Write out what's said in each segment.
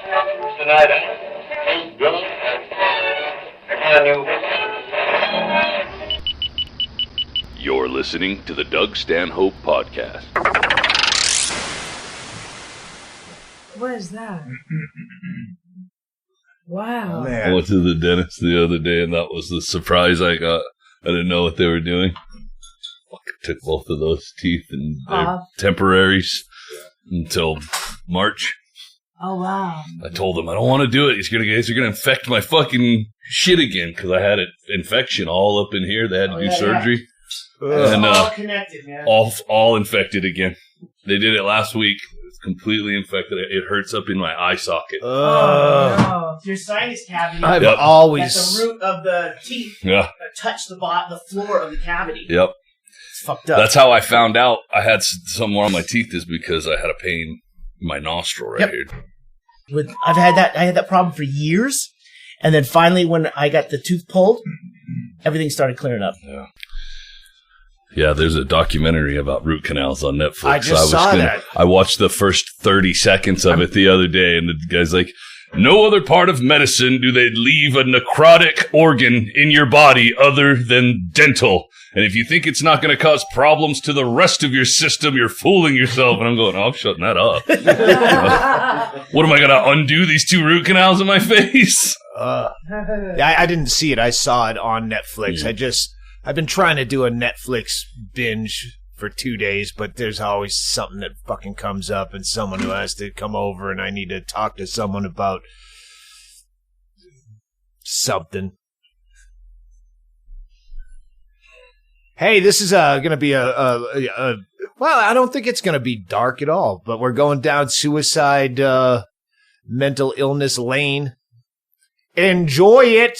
Tonight, You're listening to the Doug Stanhope Podcast. What is that? Wow. Man. I went to the dentist the other day, and that was the surprise I got. I didn't know what they were doing. Fucking took both of those teeth, and they're temporaries until March. Oh, wow. I told him I don't want to do it. He's gonna infect my fucking shit again because I had an infection all up in here. They had to do surgery. Yeah. And all connected, man. All infected again. They did it last week. It's completely infected. It hurts up in my eye socket. Oh, no. Your sinus cavity. I've at always the root of the teeth. Yeah. Touch the floor of the cavity. Yep. It's fucked up. That's how I found out I had something wrong with my teeth, is because I had a pain in my nostril right here. I had that problem for years, and then finally when I got the tooth pulled, everything started clearing up. Yeah. Yeah, there's a documentary about root canals on Netflix. I saw that. I watched the first 30 seconds of it the other day, and the guy's like, no other part of medicine do they leave a necrotic organ in your body other than dental. And if you think it's not going to cause problems to the rest of your system, you're fooling yourself. And I'm going, I'm shutting that up. What am I going to undo these 2 root canals in my face? I didn't see it. I saw it on Netflix. I've been trying to do a Netflix binge for 2 days, but there's always something that fucking comes up and someone who has to come over and I need to talk to someone about something. Hey, this is going to be well, I don't think it's going to be dark at all, but we're going down suicide, mental illness lane. Enjoy it.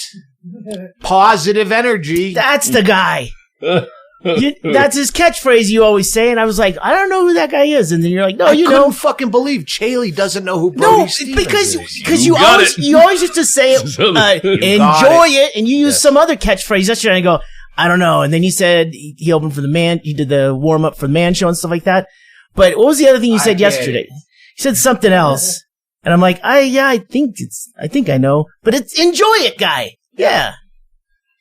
Positive energy. That's the guy. That's his catchphrase you always say, and I was like, I don't know who that guy is, and then you're like, no, you couldn't fucking believe Chaille doesn't know who Brody Stevens is. Because you always used to say enjoy it, and you use some other catchphrase yesterday, and I go, I don't know, and then you said he opened for he did the warm up for the Man Show and stuff like that. But what was the other thing you said yesterday? You said something else, and I'm like, I think I know, but it's enjoy it, guy. Yeah.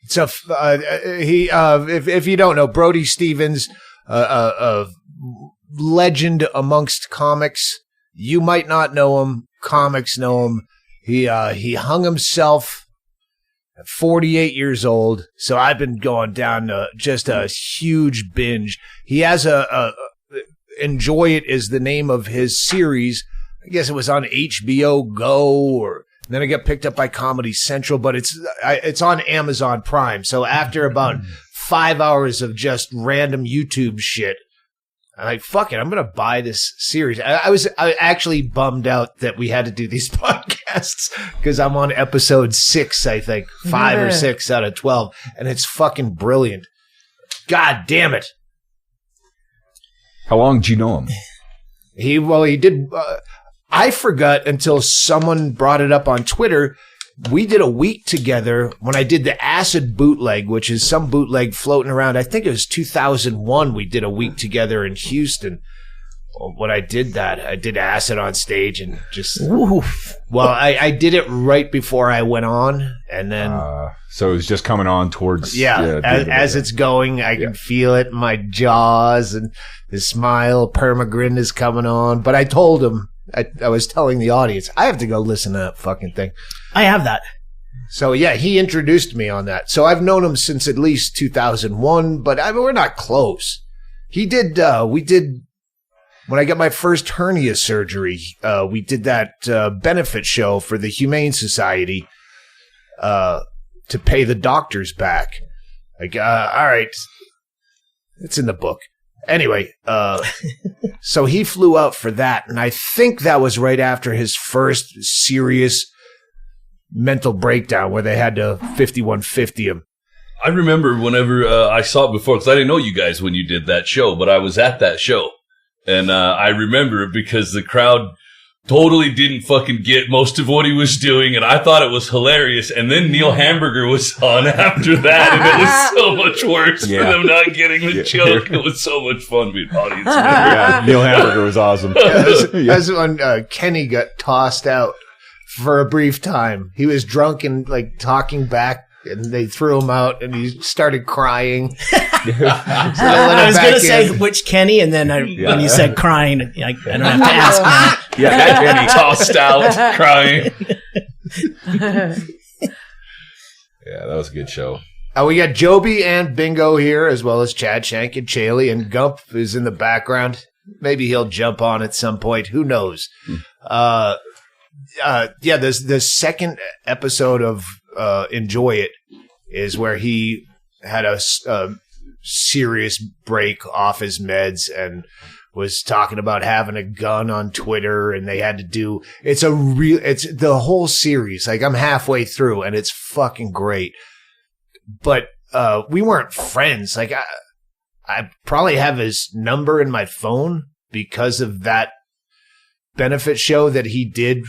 So if you don't know, Brody Stevens, a legend amongst comics. You might not know him. Comics know him. He hung himself at 48 years old. So I've been going down to just a huge binge. He has Enjoy It is the name of his series. I guess it was on HBO Go and then it got picked up by Comedy Central, but it's on Amazon Prime. So after about 5 hours of just random YouTube shit, I'm like, fuck it, I'm going to buy this series. I was actually bummed out that we had to do these podcasts because I'm on episode 6, I think, 5 or 6 out of 12, and it's fucking brilliant. God damn it. How long did you know him? He did. I forgot until someone brought it up on Twitter. We did a week together when I did the Acid bootleg, which is some bootleg floating around. I think it was 2001. We did a week together in Houston. When I did that, I did Acid on stage and just. Oof. Well, I did it right before I went on, and then. So it was just coming on towards. As it's going, I can feel it in my jaws, and the smile, permagrin is coming on. But I told him. I was telling the audience, I have to go listen to that fucking thing. I have that. So, yeah, he introduced me on that. So I've known him since at least 2001, but we're not close. We did, when I got my first hernia surgery, we did that benefit show for the Humane Society to pay the doctors back. Like, all right, it's in the book. Anyway, so he flew out for that, and I think that was right after his first serious mental breakdown where they had to 5150 him. I remember whenever I saw it before, because I didn't know you guys when you did that show, but I was at that show, and I remember it because the crowd totally didn't fucking get most of what he was doing, and I thought it was hilarious. And then Neil Hamburger was on after that, and it was so much worse for them not getting the joke. It was so much fun being audience member. Neil Hamburger was awesome. That's when Kenny got tossed out. for a brief time. He was drunk and like talking back, and they threw him out, and he started crying. I was going to say which Kenny, and then when you said crying, I don't have to ask now. Yeah, that Kenny tossed out crying. Yeah, that was a good show. We got Jobi and Bingo here, as well as Chad, Shank, and Chaille, and Gump is in the background. Maybe he'll jump on at some point. Who knows? The second episode of Enjoy It is where he had a serious break off his meds and was talking about having a gun on Twitter, and they had to do it's the whole series. Like, I'm halfway through and it's fucking great. But we weren't friends. Like, I probably have his number in my phone because of that benefit show that he did.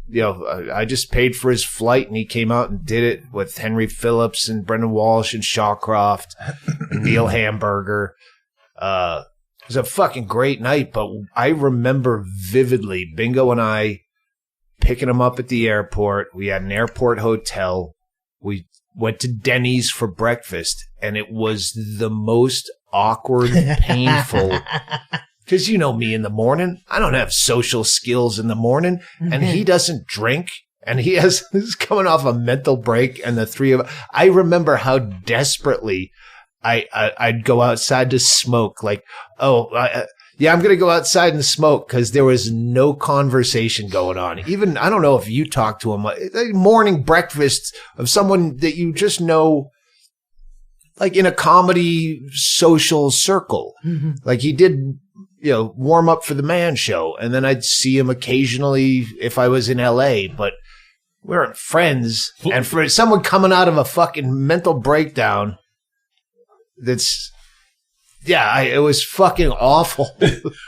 You know, I just paid for his flight, and he came out and did it with Henry Phillips and Brendan Walsh and Shawcroft and Neil Hamburger. It was a fucking great night, but I remember vividly Bingo and I picking him up at the airport. We had an airport hotel. We went to Denny's for breakfast, and it was the most awkward, painful. Because you know me in the morning. I don't have social skills in the morning, and he doesn't drink, and he's coming off a mental break, and the three of us. I remember how desperately I'd go outside to smoke. Like, I'm going to go outside and smoke, because there was no conversation going on. Even, I don't know if you talked to him, like morning breakfast of someone that you just know, like in a comedy social circle. Mm-hmm. Like he did, warm up for the Man Show, and then I'd see him occasionally if I was in LA, but we weren't friends. And for someone coming out of a fucking mental breakdown, it was fucking awful.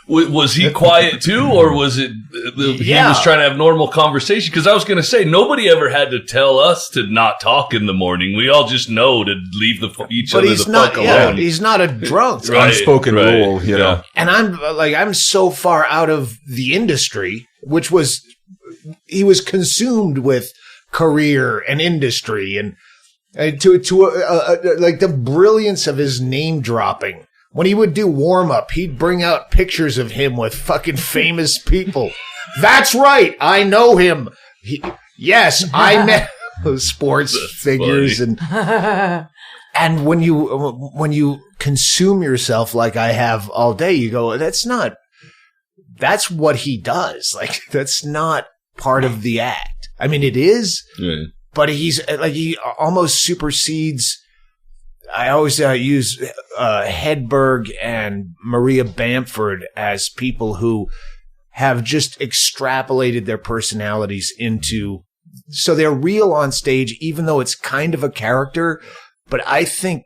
Was he quiet too, or was it he was trying to have normal conversation? Because I was going to say, nobody ever had to tell us to not talk in the morning. We all just know to leave each other the fuck alone. He's not a drunk. It's unspoken rule, you know. And I'm so far out of the industry, which was, he was consumed with career and industry, and to the brilliance of his name dropping. When he would do warm-up, he'd bring out pictures of him with fucking famous people. That's right. I know him. I met sports figures. And when you consume yourself like I have all day, you go, that's what he does. Like, that's not part of the act. I mean, it is, but he almost supersedes. I always use Hedberg and Maria Bamford as people who have just extrapolated their personalities into, so they're real on stage, even though it's kind of a character. But I think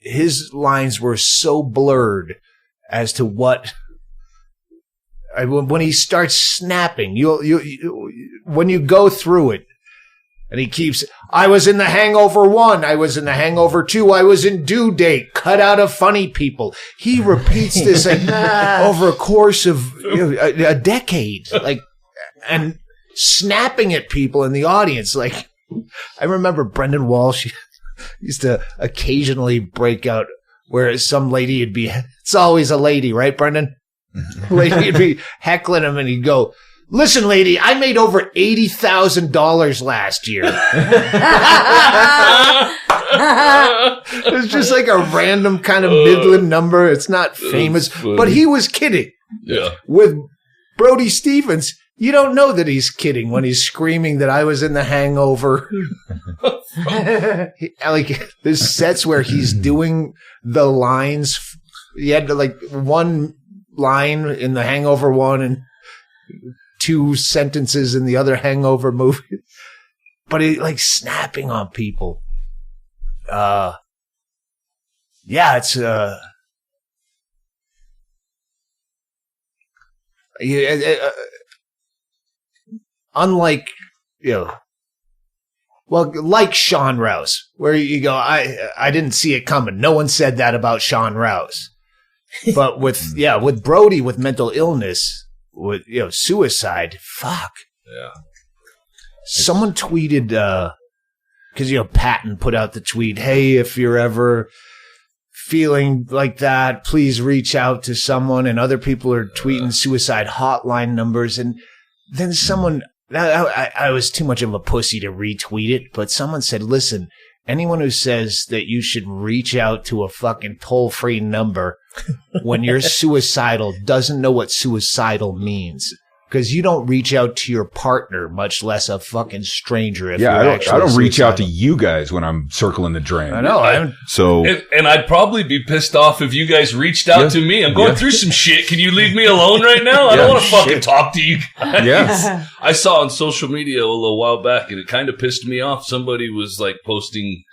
his lines were so blurred as to what, when he starts snapping, when you go through it. And he keeps, I was in The Hangover 1, I was in The Hangover 2, I was in Due Date, cut out of Funny People. He repeats this over a course of a decade, and snapping at people in the audience. Like, I remember Brendan Walsh used to occasionally break out where some lady would be, it's always a lady, right, Brendan? Lady would be heckling him, and he'd go, listen, lady, I made over $80,000 last year. It's just like a random kind of Midland number. It's not famous, but he was kidding. Yeah. With Brody Stevens, you don't know that he's kidding when he's screaming that I was in The Hangover. There's sets where he's doing the lines. He had one line in The Hangover 1 and 2 sentences in the other Hangover movie, but he snapping on people. It's unlike like Sean Rouse, where you go, I didn't see it coming. No one said that about Sean Rouse, but with Brody, with mental illness, with suicide, fuck. Yeah. Someone tweeted, because, Patton put out the tweet, hey, if you're ever feeling like that, please reach out to someone. And other people are tweeting suicide hotline numbers. And then someone, I was too much of a pussy to retweet it, but someone said, listen, anyone who says that you should reach out to a fucking toll-free number when you're suicidal doesn't know what suicidal means. Because you don't reach out to your partner, much less a fucking stranger. I don't reach out to you guys when I'm circling the drain. I know. And I'd probably be pissed off if you guys reached out to me. I'm going through some shit. Can you leave me alone right now? I don't want to fucking talk to you guys. Yeah. I saw on social media a little while back, and it kind of pissed me off. Somebody was like posting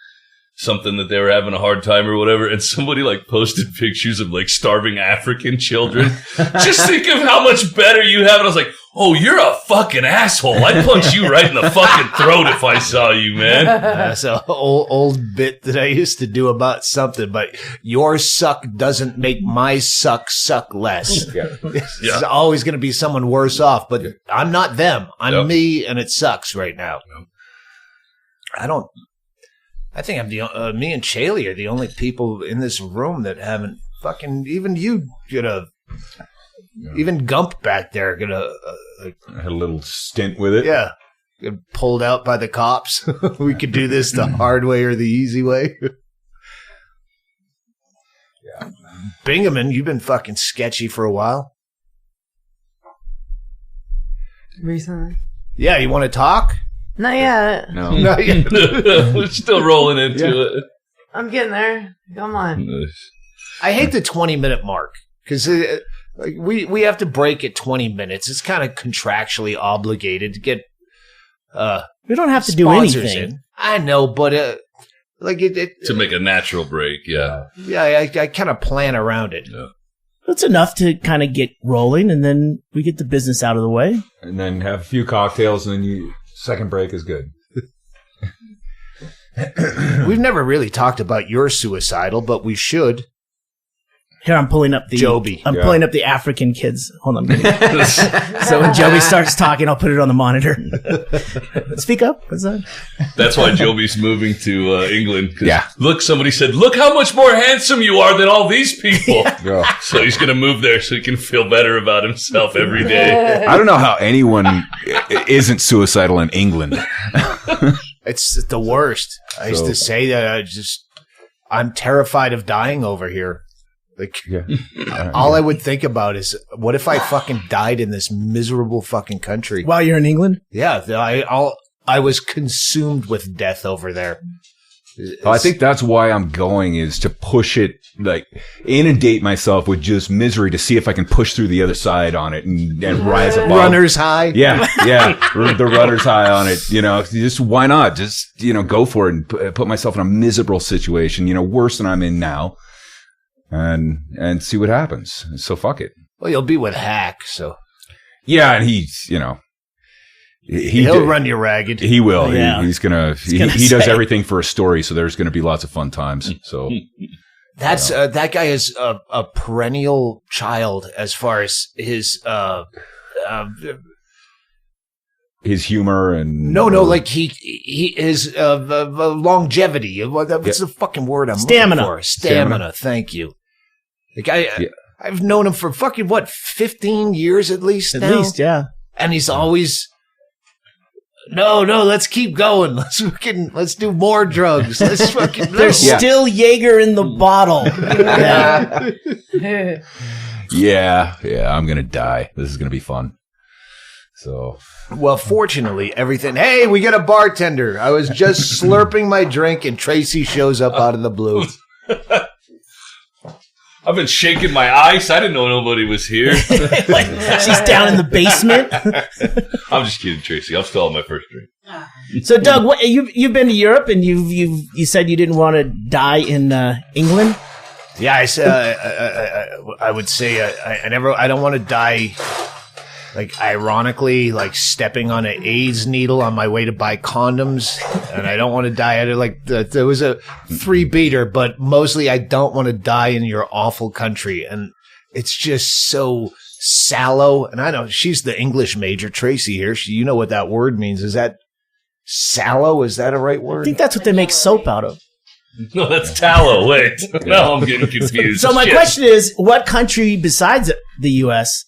something that they were having a hard time or whatever, and somebody like posted pictures of like starving African children. Just think of how much better you have. And I was like, oh, you're a fucking asshole. I'd punch you right in the fucking throat if I saw you, man. That's an old bit that I used to do about something, but your suck doesn't make my suck suck less. There's always going to be someone worse off, but I'm not them. I'm me, and it sucks right now. I think I'm me and Chaille are the only people in this room that haven't fucking, even you, even Gump back there, I had a little stint with it. Yeah. Get pulled out by the cops. We could do this the hard way or the easy way. Yeah. Bingaman, you've been fucking sketchy for a while. Recently? Yeah, you want to talk? Not yet. No. Not yet. We're still rolling into it. I'm getting there. Come on. I hate the 20-minute mark because we have to break at 20 minutes. It's kind of contractually obligated to get We don't have to do anything. In. I know, but to make a natural break, yeah. Yeah, I kind of plan around it. Yeah. It's enough to kind of get rolling, and then we get the business out of the way. And then have a few cocktails, and then second break is good. We've never really talked about your suicidal, but we should. Here, I'm pulling up the Jobi. I'm pulling up the African kids. Hold on. So when Jobi starts talking, I'll put it on the monitor. Speak up. What's that? That's why Jobi's moving to England. Yeah. Look, somebody said, look how much more handsome you are than all these people. Yeah. So he's going to move there so he can feel better about himself every day. I don't know how anyone isn't suicidal in England. It's the worst. I used to say that I'm terrified of dying over here. All I would think about is, what if I fucking died in this miserable fucking country? While you're in England? Yeah, I was consumed with death over there. I think that's why I'm going, is to push it, inundate myself with just misery to see if I can push through the other side on it and rise above. Runner's high. Yeah. The runner's high on it. Just why not? Just, go for it and put myself in a miserable situation, worse than I'm in now. And see what happens. So fuck it. Well, you'll be with Hack, so. Yeah, and he's, he'll run you ragged. He will. Oh, yeah. He does everything for a story, so there's going to be lots of fun times. So that's that guy is a perennial child as far as his humor and he is longevity. What's the fucking word I'm Stamina. looking for? Stamina. Thank you. I've known him for fucking 15 years at least. At least, yeah. And he's always, no, let's keep going. Let's do more drugs. Let's fucking. There's still Jaeger in the bottle. Yeah. I'm gonna die. This is gonna be fun. So. Well, fortunately, everything. Hey, we got a bartender. I was just slurping my drink, and Tracy shows up out of the blue. I've been shaking my ice. I didn't know nobody was here. She's down in the basement. I'm just kidding, Tracy. I'm still on my first drink. So, Doug, you've been to Europe, and you said you didn't want to die in England. Yeah, I said I would say I don't want to die. Ironically, stepping on an AIDS needle on my way to buy condoms, and I don't want to die there was a 3-beater, but mostly I don't want to die in your awful country, and it's just so sallow. And I know she's the English major, Tracy here. You know what that word means? Is that Sallow, is that a right I word? think that's what they make soap out of. No, that's tallow. Wait. Now I'm getting confused. So my question is, what country besides the U.S.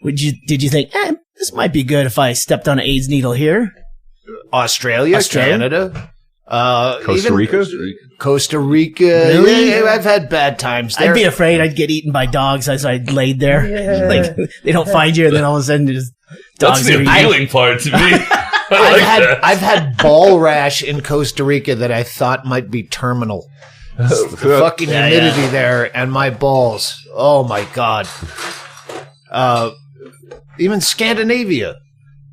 did you think, this might be good if I stepped on an AIDS needle here? Australia? Canada, Costa Rica. Really? Yeah, I've had bad times there. I'd be afraid I'd get eaten by dogs as I laid there. Yeah. Like they don't find you, and then all of a sudden there's dogs. That's the appealing part to me. I've had ball rash in Costa Rica that I thought might be terminal. The fucking humidity there and my balls. Oh my God. Even Scandinavia.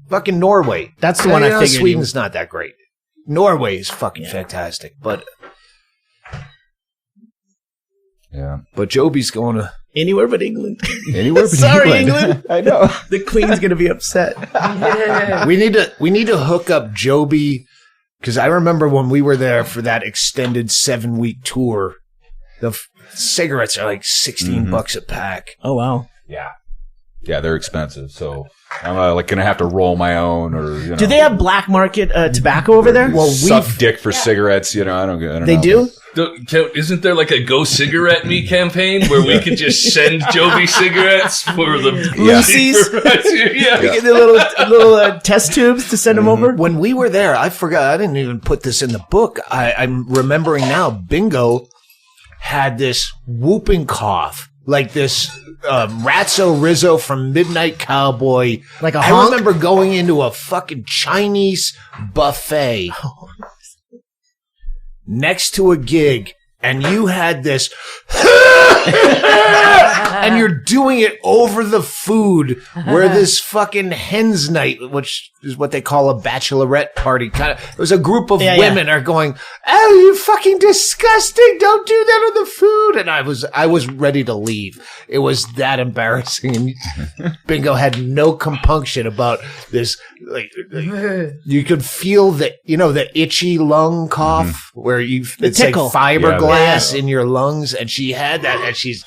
Fucking Norway. That's the one I figured. Sweden's not that great. Norway is fucking fantastic, but Jobi's going to Anywhere but England. Anywhere but Sorry, England. I know. The Queen's gonna be upset. We need to hook up Jobi, because I remember when we were there for that extended 7-week tour, the cigarettes are like $16 a pack. Oh wow. Yeah, they're expensive. So I'm like going to have to roll my own, or Do they have black market tobacco over there? Well, suck dick for cigarettes. I don't know. They do. Isn't there like a Go Cigarette Me campaign where we could just send Jobi cigarettes for the Lucy's? Yeah. We get the little test tubes to send them over. When we were there, I forgot. I didn't even put this in the book. I'm remembering now. Bingo had this whooping cough, like this Ratso Rizzo from Midnight Cowboy. Like a I honk? remember going into a fucking Chinese buffet next to a gig, and you had this, and you're doing it over the food, where this fucking hen's night, which is what they call a bachelorette party, kind of. It was a group of women are going, "Oh, you fucking disgusting! Don't do that on the food!" And I was ready to leave. It was that embarrassing. And Bingo had no compunction about this. Like you could feel the itchy lung cough where it's tickle. like fiberglass in your lungs, and she had that, and she's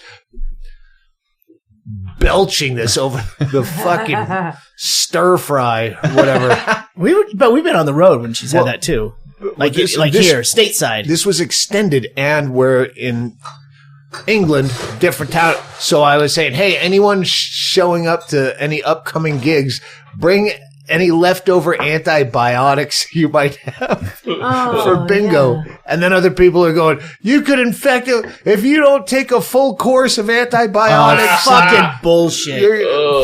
belching this over the fucking stir fry, whatever. But we've been on the road when she's had that too. Like here, stateside. This was extended, and we're in England, different town. So I was saying, hey, anyone showing up to any upcoming gigs, bring any leftover antibiotics you might have for Bingo. Yeah. And then other people are going, you could infect it if you don't take a full course of antibiotics. Fucking bullshit.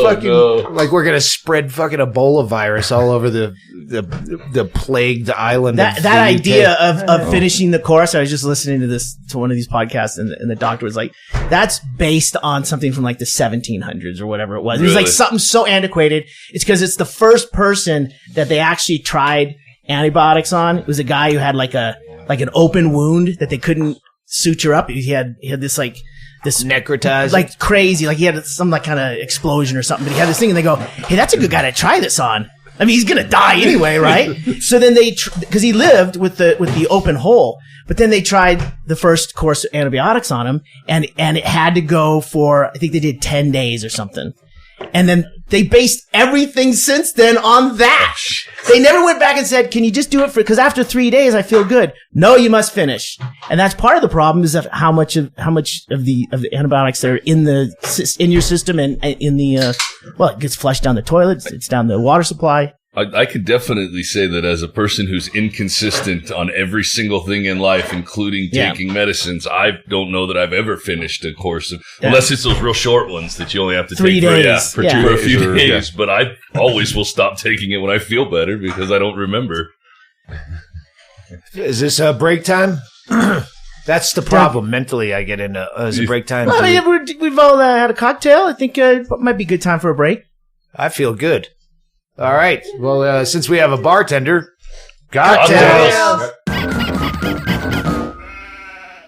Like we're going to spread fucking Ebola virus all over the plagued island. That idea of finishing the course, I was just listening to one of these podcasts, and the doctor was like, that's based on something from like the 1700s or whatever it was. It was like something so antiquated. It's because it's the first person that they actually tried antibiotics on. It was a guy who had like an open wound that they couldn't suture up. He had this necrotized, like crazy, like he had some like kind of explosion or something. But he had this thing, and they go, "Hey, that's a good guy to try this on." I mean, he's gonna die anyway, right? So then because he lived with the open hole, but then they tried the first course of antibiotics on him, and it had to go for, I think they did 10 days or something. And then they based everything since then on that. They never went back and said, can you just do it because after 3 days I feel good. No, you must finish. And that's part of the problem, is of how much of the antibiotics that are in your system and in the, it gets flushed down the toilet. It's down the water supply. I could definitely say that as a person who's inconsistent on every single thing in life, including taking medicines, I don't know that I've ever finished a course of, unless it's those real short ones that you only have to 3 take days. for a few days. But I always will stop taking it when I feel better because I don't remember. Is this break time? That's the problem. Mentally, I get into is it break time? Well, we've all had a cocktail. I think it might be a good time for a break. I feel good. All right. Well, since we have a bartender, cocktails.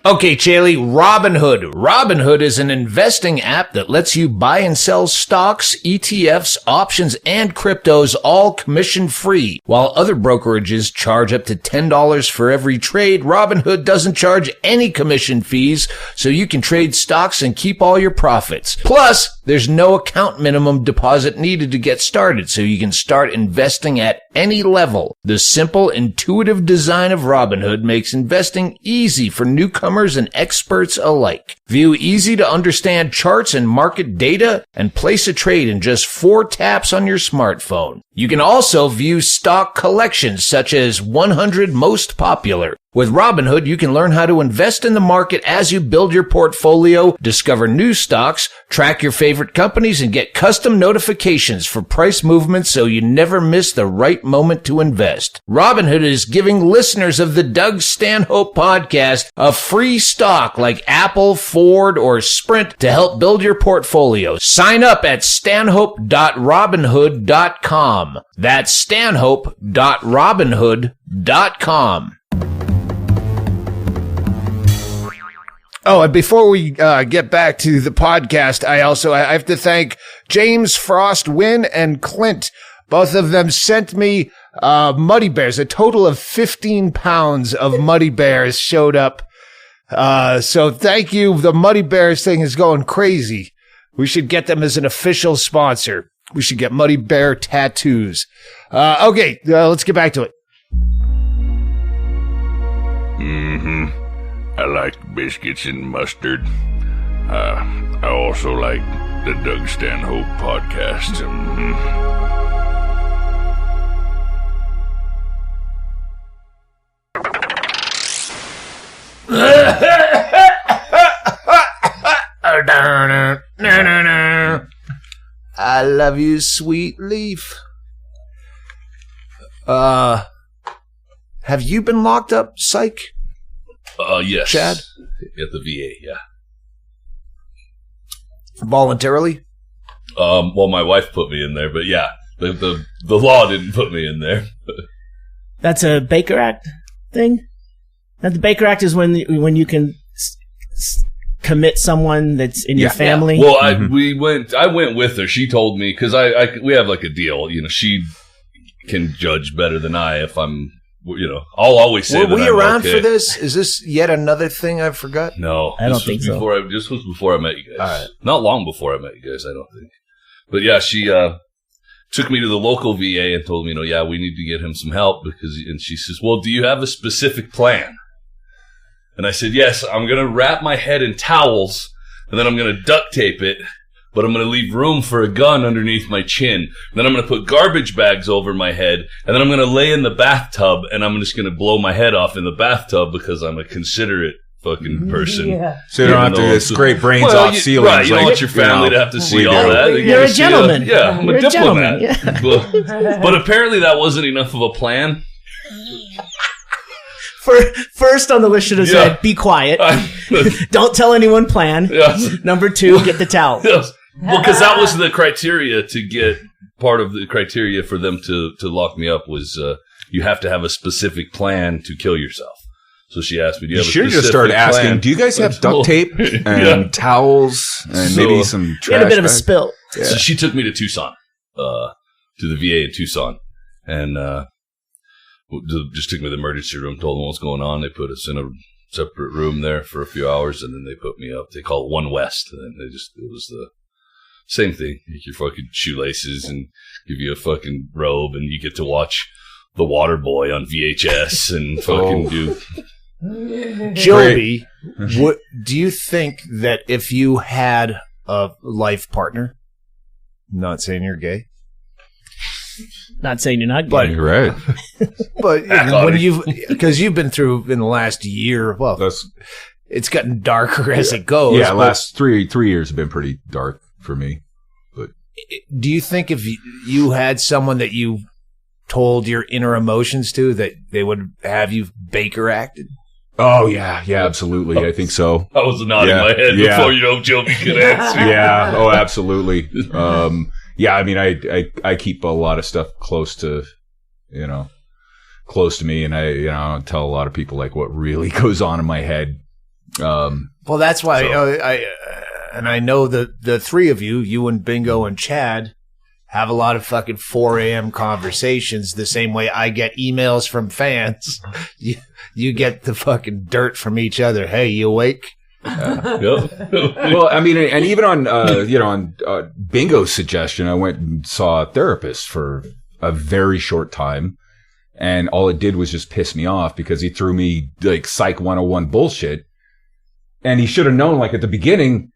Okay, Chaille, Robinhood. Robinhood is an investing app that lets you buy and sell stocks, ETFs, options, and cryptos all commission-free. While other brokerages charge up to $10 for every trade, Robinhood doesn't charge any commission fees, so you can trade stocks and keep all your profits. Plus, there's no account minimum deposit needed to get started, so you can start investing at any level. The simple, intuitive design of Robinhood makes investing easy for newcomers and experts alike. View easy-to-understand charts and market data and place a trade in just 4 taps on your smartphone. You can also view stock collections such as 100 most popular. With Robinhood, you can learn how to invest in the market as you build your portfolio, discover new stocks, track your favorite companies, and get custom notifications for price movements so you never miss the right moment to invest. Robinhood is giving listeners of the Doug Stanhope podcast a free stock like Apple, Ford, or Sprint to help build your portfolio. Sign up at stanhope.robinhood.com. That's stanhope.robinhood.com. Oh, and before we get back to the podcast, I have to thank James, Frost, Wynn, and Clint. Both of them sent me Muddy Bears. A total of 15 pounds of Muddy Bears showed up. So thank you. The Muddy Bears thing is going crazy. We should get them as an official sponsor. We should get Muddy Bear tattoos. Okay, let's get back to it. Mm-hmm. I like biscuits and mustard. I also like the Doug Stanhope podcast. I love you, sweet leaf. Have you been locked up, psych? Yes. Chad? At the VA, yeah. Voluntarily? Well, my wife put me in there, but yeah, the law didn't put me in there. That's a Baker Act thing? Now, the Baker Act is when you can commit someone that's in your family. Yeah. Well, I went with her. She told me, because we have like a deal. You know, she can judge better than I if I'm. You know, I'll always say. Were we around for this? Is this yet another thing I forgot? No, I don't think so. This was before I met you guys. All right. Not long before I met you guys, I don't think. But yeah, she took me to the local VA and told me, we need to get him some help and she says, well, do you have a specific plan? And I said, yes, I'm going to wrap my head in towels and then I'm going to duct tape it. But I'm going to leave room for a gun underneath my chin. And then I'm going to put garbage bags over my head. And then I'm going to lay in the bathtub and I'm just going to blow my head off in the bathtub because I'm a considerate fucking person. Yeah. So you don't have to scrape brains off ceilings. Right, you don't want your family to have to see all that. You're a gentleman. I'm You're a diplomat. Yeah. But apparently that wasn't enough of a plan. First on the list should have said, be quiet. Don't tell anyone plan. Yes. Number 2, get the towel. Yes. Well, because that was the criteria to get part of the criteria for them to lock me up was you have to have a specific plan to kill yourself. So she asked me, do you have a specific just started asking, plan? do you guys have duct tape and towels and maybe some trash? You had a bit of a bags? spill. Yeah. So she took me to Tucson, to the VA in Tucson, and just took me to the emergency room, told them what was going on. They put us in a separate room there for a few hours, and then they put me up. They call it One West, and it was the same thing. You get your fucking shoelaces and give you a fucking robe, and you get to watch The Water Boy on VHS and fucking do. Jobi, do you think that if you had a life partner, not saying you're gay, Not saying you're not but gay. You're right. but when because you've been through in the last year, well, it's gotten darker as it goes. Yeah, last three years have been pretty dark for me. But do you think if you had someone that you told your inner emotions to, that they would have you Baker acted? oh yeah, absolutely. I think so. I was nodding my head before Jobi could answer. Yeah. Oh, absolutely. Yeah. I mean, I keep a lot of stuff close to me, and I tell a lot of people like what really goes on in my head Well, that's why I know the three of you and Bingo and Chad, have a lot of fucking 4 a.m. conversations the same way I get emails from fans. You get the fucking dirt from each other. Hey, you awake? Well, I mean, and even on Bingo's suggestion, I went and saw a therapist for a very short time, and all it did was just piss me off because he threw me like Psych 101 bullshit, and he should have known, like, at the beginning,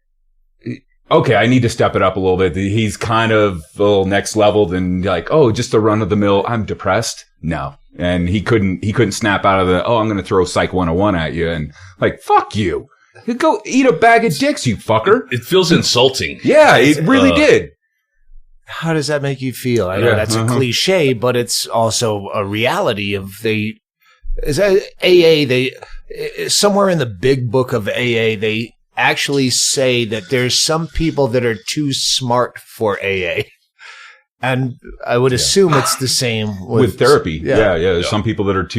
okay, I need to step it up a little bit. He's kind of a little next level than like, oh, just a run of the mill. I'm depressed. No. And he couldn't snap out of I'm going to throw Psych 101 at you. And like, fuck you. You go eat a bag of dicks, you fucker. It feels insulting. Yeah, it really did. How does that make you feel? I know that's a cliche, but it's also a reality of somewhere in the big book of AA, they actually say that there's some people that are too smart for AA. And I would assume it's the same with therapy. Yeah. There's some people that are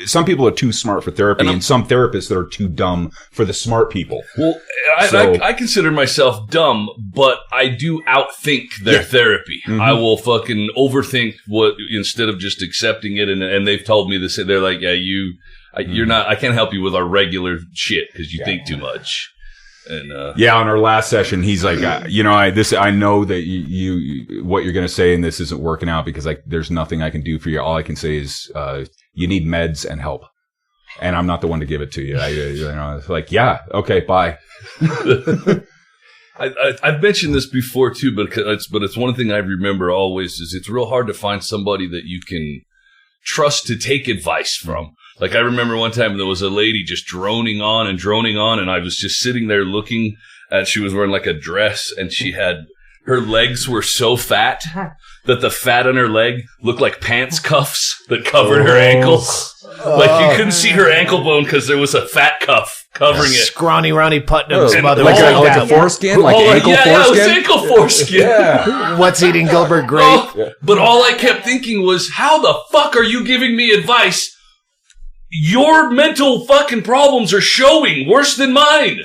some people are too smart for therapy, and some therapists that are too dumb for the smart people. Well, I consider myself dumb, but I do outthink their therapy. Mm-hmm. I will fucking overthink instead of just accepting it. And they've told me this. They're like, you're not. I can't help you with our regular shit because you think too much. And, on our last session, he's like, I know that you what you're going to say, and this isn't working out because there's nothing I can do for you. All I can say is, you need meds and help. And I'm not the one to give it to you. It's like, yeah, okay, bye. I've mentioned this before too, but it's one thing I remember always is it's real hard to find somebody that you can trust to take advice from. Like, I remember one time there was a lady just droning on, and I was just sitting there looking at, she was wearing like a dress, and her legs were so fat that the fat on her leg looked like pants cuffs that covered her ankles. Like, you couldn't see her ankle bone because there was a fat cuff covering it. Scrawny Ronnie Putnam's mother. Like a foreskin? Like ankle foreskin? Yeah, it was ankle foreskin. Yeah. What's eating Gilbert Grape? But all I kept thinking was, how the fuck are you giving me advice? Your mental fucking problems are showing worse than mine.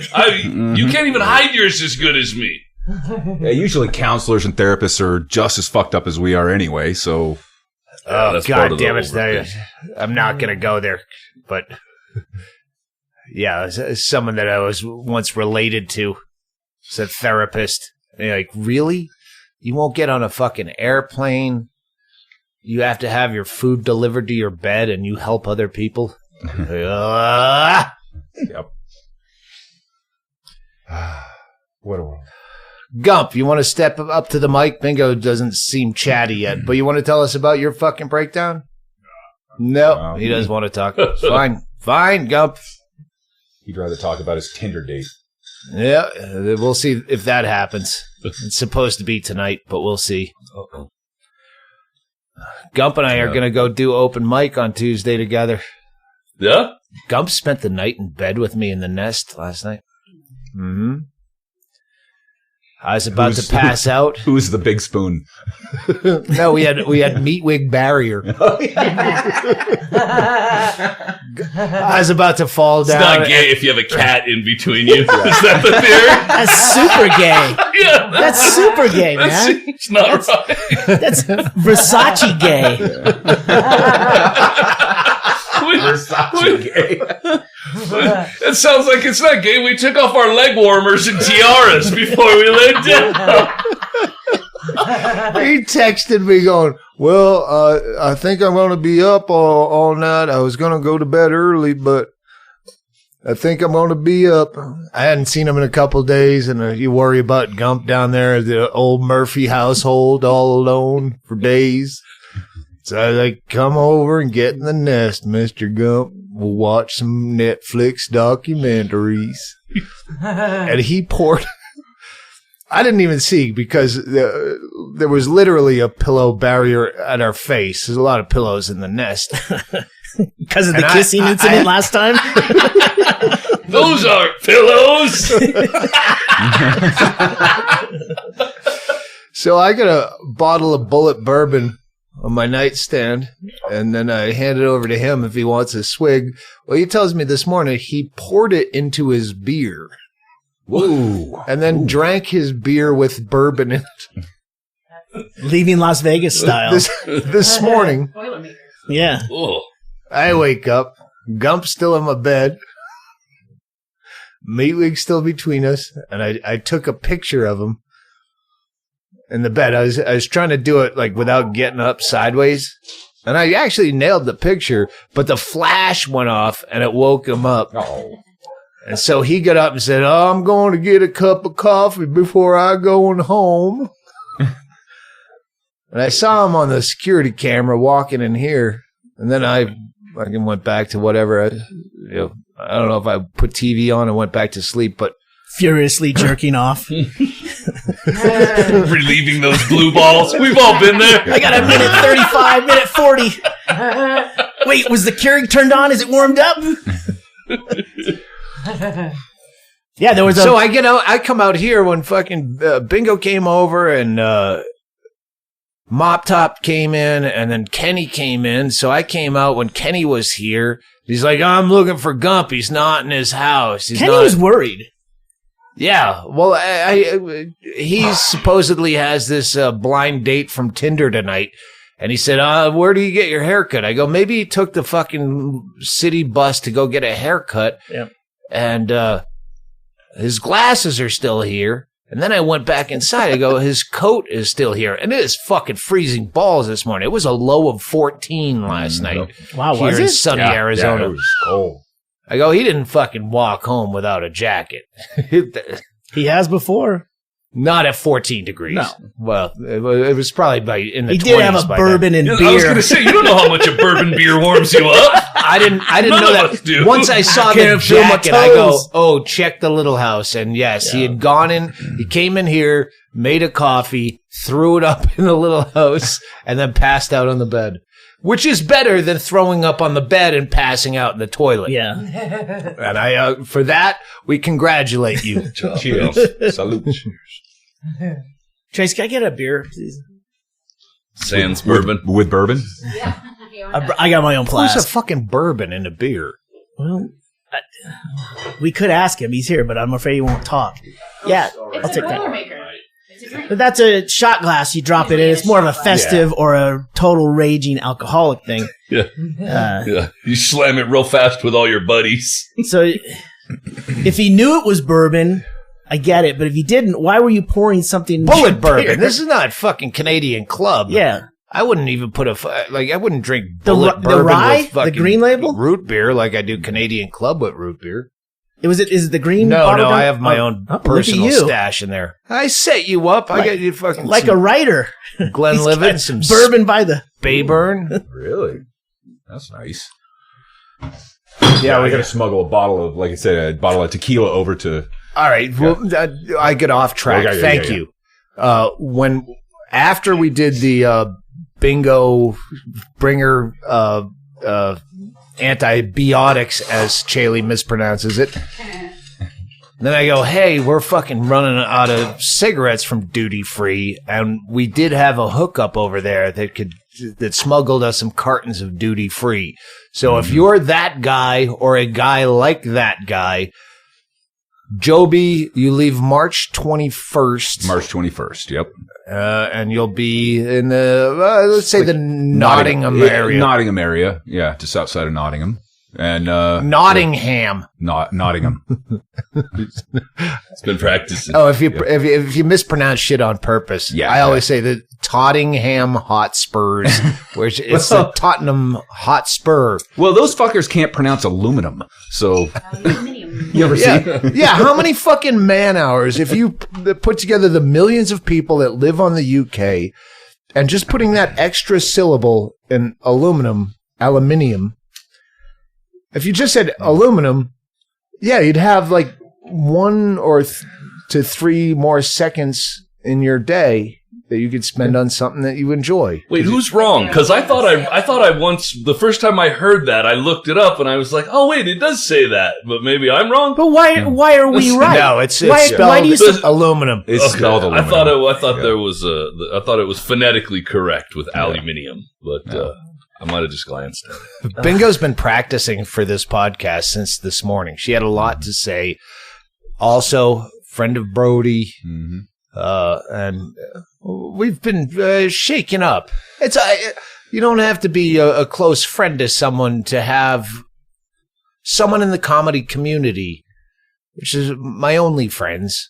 You can't even hide yours as good as me. Yeah, usually counselors and therapists are just as fucked up as we are anyway, so. God damn it. I'm not going to go there. But, someone that I was once related to is a therapist. And you're like, really? You won't get on a fucking airplane? You have to have your food delivered to your bed and you help other people? Yep. What a world. Gump, you want to step up to the mic? Bingo doesn't seem chatty yet, but you want to tell us about your fucking breakdown? No, he doesn't want to talk. Fine, Gump. He'd rather talk about his Tinder date. Yeah, we'll see if that happens. It's supposed to be tonight, but we'll see. Uh-oh. Gump and I are going to go do open mic on Tuesday together. Yeah? Gump spent the night in bed with me in the nest last night. Mm-hmm. I was about to pass out. Who's the big spoon? No, we had Meatwig Barrier. I was about to fall down. It's not gay if you have a cat in between you. Is that the theory? That's super gay. Yeah. That's super gay, man. It's not right. That's Versace gay. Versace gay. It sounds like it's not gay. We took off our leg warmers and tiaras before we laid down. He texted me going, well, I think I'm going to be up all night. I was going to go to bed early, but I think I'm going to be up. I hadn't seen him in a couple days, and you worry about Gump down there at the old Murphy household all alone for days. So I was like, come over and get in the nest, Mr. Gump. We'll watch some Netflix documentaries. And he poured. I didn't even see because there was literally a pillow barrier at our face. There's a lot of pillows in the nest. Because of the kissing incident last time? Those aren't pillows! So I got a bottle of Bullet Bourbon on my nightstand, and then I hand it over to him if he wants a swig. Well, he tells me this morning he poured it into his beer. Whoa. And then drank his beer with bourbon in it. Leaving Las Vegas style. This morning, yeah. Oh. I wake up. Gump's still in my bed. Meatwig's still between us, and I took a picture of him in the bed. I was trying to do it like without getting up sideways, and I actually nailed the picture, but the flash went off and it woke him up. Oh. And so he got up and said, "Oh, I'm going to get a cup of coffee before I go home." And I saw him on the security camera walking in here, and then I fucking went back to whatever. I don't know if I put TV on and went back to sleep, but furiously jerking off. Relieving those blue balls. We've all been there. I got a minute 35, minute 40. Wait, was the Keurig turned on? Is it warmed up? Yeah, there was a... So I come out here when fucking Bingo came over and Mop Top came in and then Kenny came in. So I came out when Kenny was here. He's like, I'm looking for Gump. He's not in his house. Kenny was worried. Yeah. Well, he supposedly has this blind date from Tinder tonight. And he said, where do you get your haircut? I go, maybe he took the fucking city bus to go get a haircut. Yeah. And his glasses are still here. And then I went back inside. I go, his coat is still here. And it is fucking freezing balls this morning. It was a low of 14 last night. Wow, here was in it? sunny Arizona. Yeah, it was cold. I go, he didn't fucking walk home without a jacket. He has before. Not at 14 degrees. No. Well, it was probably in the 20s. He did have a bourbon and beer. I was going to say, you don't know how much a bourbon beer warms you up. I didn't None know of that. us do. Once I saw the jacket, I go, oh, check the little house. And yes, he had gone in. He came in here, made a coffee, threw it up in the little house, and then passed out on the bed. Which is better than throwing up on the bed and passing out in the toilet. Yeah. And for that, we congratulate you. Cheers. Salute. Trace, can I get a beer, please? Sans bourbon. With bourbon? I got my own Who's flask. a fucking bourbon in a beer? Well, we could ask him. He's here, but I'm afraid he won't talk. Yeah, I'll take that. But that's a shot glass. You drop it in. It's more of a festive or a total raging alcoholic thing. Yeah. Yeah. You slam it real fast with all your buddies. So if he knew it was bourbon, I get it. But if he didn't, why were you pouring something? Bullet bourbon. This is not fucking Canadian Club. Yeah. I wouldn't even put I wouldn't drink bullet bourbon the rye, with fucking the green label root beer like I do Canadian Club with root beer. Is it the green? No, bottle? I have my own personal look at you. stash in there. I set you up. I got you fucking like a writer. Glenlivet, some bourbon by the Bayburn. Really? That's nice. Yeah, we got to smuggle a bottle of, like I said, a bottle of tequila over to... All right. Well, I get off track. Okay, Thank you. After we did the bingo bringer antibiotics, as Chaille mispronounces it, then I go, hey, we're fucking running out of cigarettes from duty free, and we did have a hookup over there that smuggled us some cartons of duty free. So if you're that guy or a guy like that guy, Jobi, you leave March 21st. March 21st, yep. And you'll be in the, let's say the Nottingham area. Nottingham area, yeah, just outside of Nottingham. And Nottingham. Nottingham. It's been practicing. Oh, if you mispronounce shit on purpose, I always say the Tottenham Hotspurs, which it's the Tottenham Hotspur. Well, those fuckers can't pronounce aluminum, so you ever see? Yeah, how many fucking man hours if you put together the millions of people that live on the UK and just putting that extra syllable in aluminium. If you just said aluminum, you'd have like 1 or to 3 more seconds in your day that you could spend on something that you enjoy. Wait, who's wrong? Because I thought I once, the first time I heard that, I looked it up and I was like, oh wait, it does say that, but maybe I'm wrong. But why are we right? No, it's spelled aluminum. It's spelled aluminum. I thought there was I thought it was phonetically correct with aluminium, but I might have just glanced at it. Bingo's been practicing for this podcast since this morning. She had a lot to say. Also, friend of Brody. Mm-hmm. And we've been shaken up. It's you don't have to be a close friend to someone to have someone in the comedy community, which is my only friends,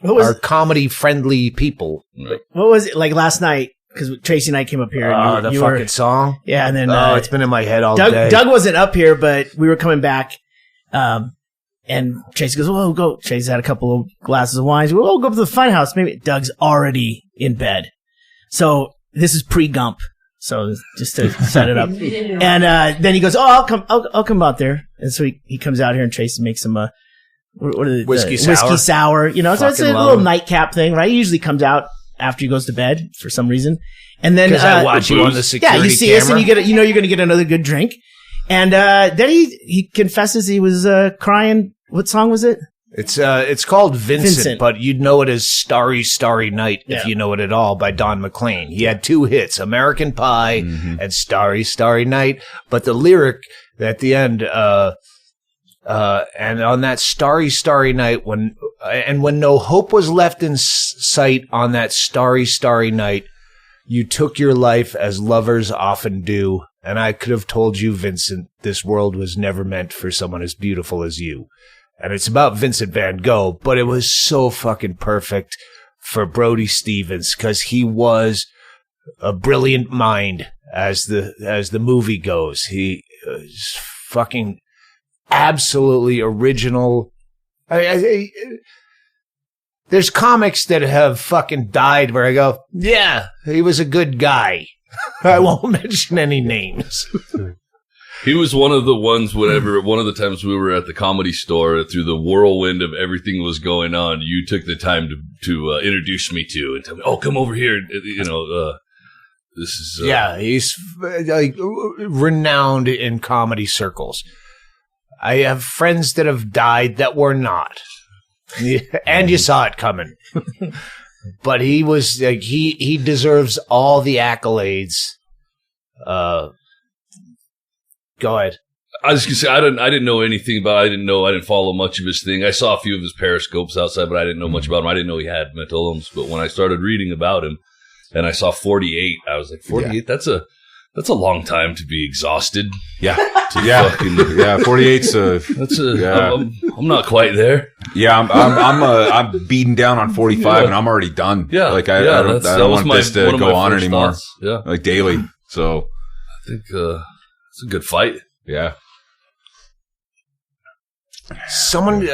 are comedy-friendly people. What was it like last night? Because Tracy and I came up here. And the fucking song? Yeah, and then... it's been in my head all day. Doug wasn't up here, but we were coming back, and Tracy goes, "Well, we'll go." Tracy's had a couple of glasses of wine. We'll go up to the FunHouse. Maybe Doug's already in bed. So this is pre-Gump. So just to set it up. And then he goes, "Oh, I'll come out there." And so he comes out here, and Tracy makes him whiskey sour. You know, so it's a little nightcap thing, right? He usually comes out after he goes to bed for some reason. And then I watch you on the security you see camera. us, and you're going to get another good drink. And then he confesses he was crying. What song was it? It's called Vincent, but you'd know it as Starry, Starry Night if you know it at all, by Don McLean. He had 2 hits, American Pie and Starry, Starry Night. But the lyric at the end, and on that Starry, Starry Night, when no hope was left in sight on that Starry, Starry Night, you took your life as lovers often do. And I could have told you, Vincent, this world was never meant for someone as beautiful as you. And it's about Vincent van Gogh, but it was so fucking perfect for Brody Stevens because he was a brilliant mind as the movie goes. He is fucking absolutely original. There's comics that have fucking died where I go, yeah, he was a good guy. I won't mention any names. He was one of the ones, one of the times we were at the Comedy Store, through the whirlwind of everything that was going on, you took the time to introduce me to and tell me, oh, come over here. You know, this is... yeah, he's like renowned in comedy circles. I have friends that have died that were not. And you saw it coming. But he was like, he deserves all the accolades. Go ahead. I was gonna say I didn't know anything about. I didn't follow much of his thing. I saw a few of his periscopes outside, but I didn't know much about him. I didn't know he had mental illness. But when I started reading about him, and I saw 48, I was like, 48. Yeah. That's a long time to be exhausted. Yeah, yeah, 48's that's a. Yeah. I'm not quite there. Yeah, I'm beaten down on 45, and I'm already done. Yeah, like I don't want this to go on anymore. Thoughts. Yeah, like daily. So I think it's a good fight. Yeah. Someone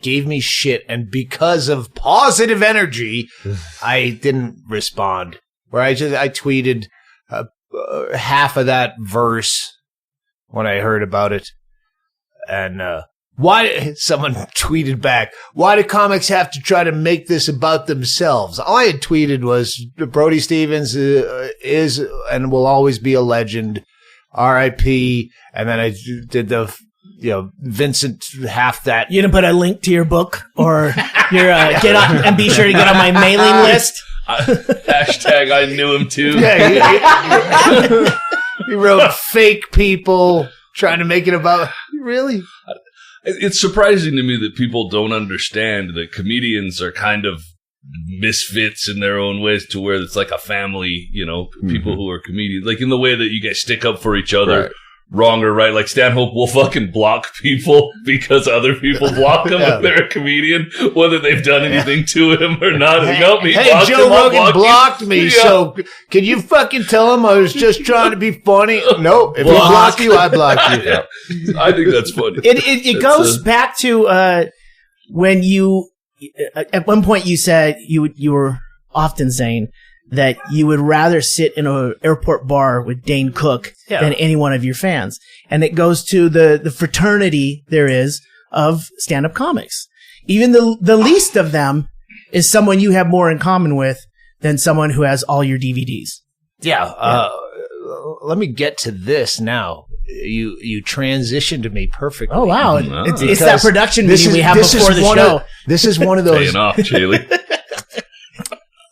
gave me shit, and because of positive energy, I didn't respond. Where I tweeted half of that verse when I heard about it, and someone tweeted back, why do comics have to try to make this about themselves? All I had tweeted was Brody Stevens is and will always be a legend, R.I.P. And then I did the Vincent half that. You didn't put a link to your book or your get on and be sure to get on my mailing list. Hashtag I knew him too. Yeah, he wrote fake people trying to make it about. Really? It's surprising to me that people don't understand that comedians are kind of misfits in their own ways, to where it's like a family, people who are comedians, like in the way that you guys stick up for each other. Right. Wrong or right, like Stanhope will fucking block people because other people block him if they're a comedian, whether they've done anything to him or not. Hey, Joe Rogan blocked me, so can you fucking tell him I was just trying to be funny? Nope. If he blocked you, I blocked you. Yeah. I think that's funny. It goes back to when you, at one point you said you were often saying that you would rather sit in an airport bar with Dane Cook than any one of your fans. And it goes to the fraternity there is of stand-up comics. Even the least of them is someone you have more in common with than someone who has all your DVDs. Yeah. Let me get to this now. You transitioned me perfectly. Oh, wow. It's that production meeting we have before the show. This is one of those. Paying off, Chaille.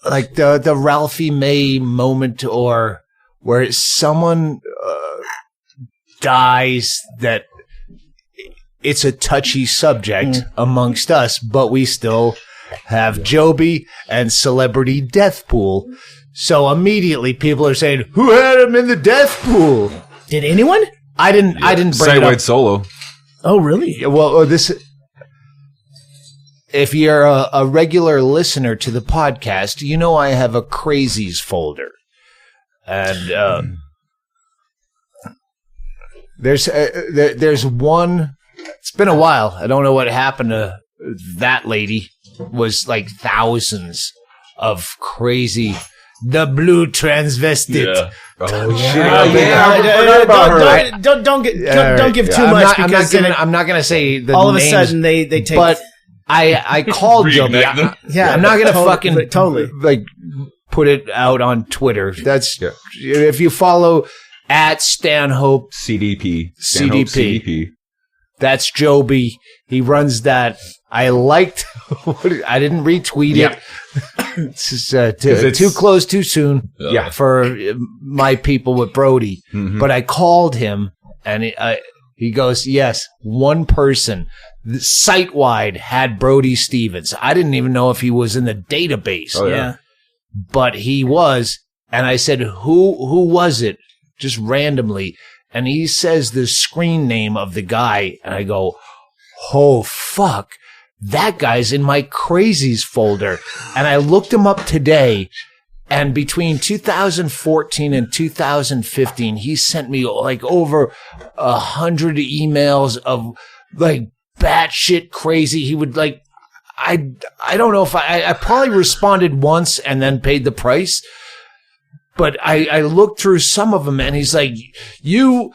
Like the Ralphie May moment, or where someone dies that it's a touchy subject amongst us, but we still have Jobi and Celebrity Death Pool. So immediately people are saying, who had him in the death pool? Did anyone? I didn't bring it Sidewide up. Solo. Oh, really? Yeah, well, if you're a regular listener to the podcast, you know I have a crazies folder. And there's one. It's been a while. I don't know what happened to that lady. It was like thousands of crazy. The blue transvestit. Yeah. Oh, shit. Don't give too much because I'm not gonna say the all of names, a sudden they take. But I called Jobi. Yeah, I'm not gonna totally like put it out on Twitter. That's if you follow at Stanhope CDP. CDP. That's Jobi. He runs that. I liked. I didn't retweet it. It's too close, too soon. Yeah. For my people with Brody. Mm-hmm. But I called him, and he goes, "Yes, one person site wide had Brody Stevens. I didn't even know if he was in the database. Oh, yeah. But he was." And I said, "Who was it?" Just randomly. And he says the screen name of the guy, and I go, "Oh fuck, that guy's in my crazies folder." And I looked him up today, and between 2014 and 2015, he sent me like over 100 emails of like batshit crazy. He would like, I don't know if I probably responded once and then paid the price. But I looked through some of them, and he's like, "You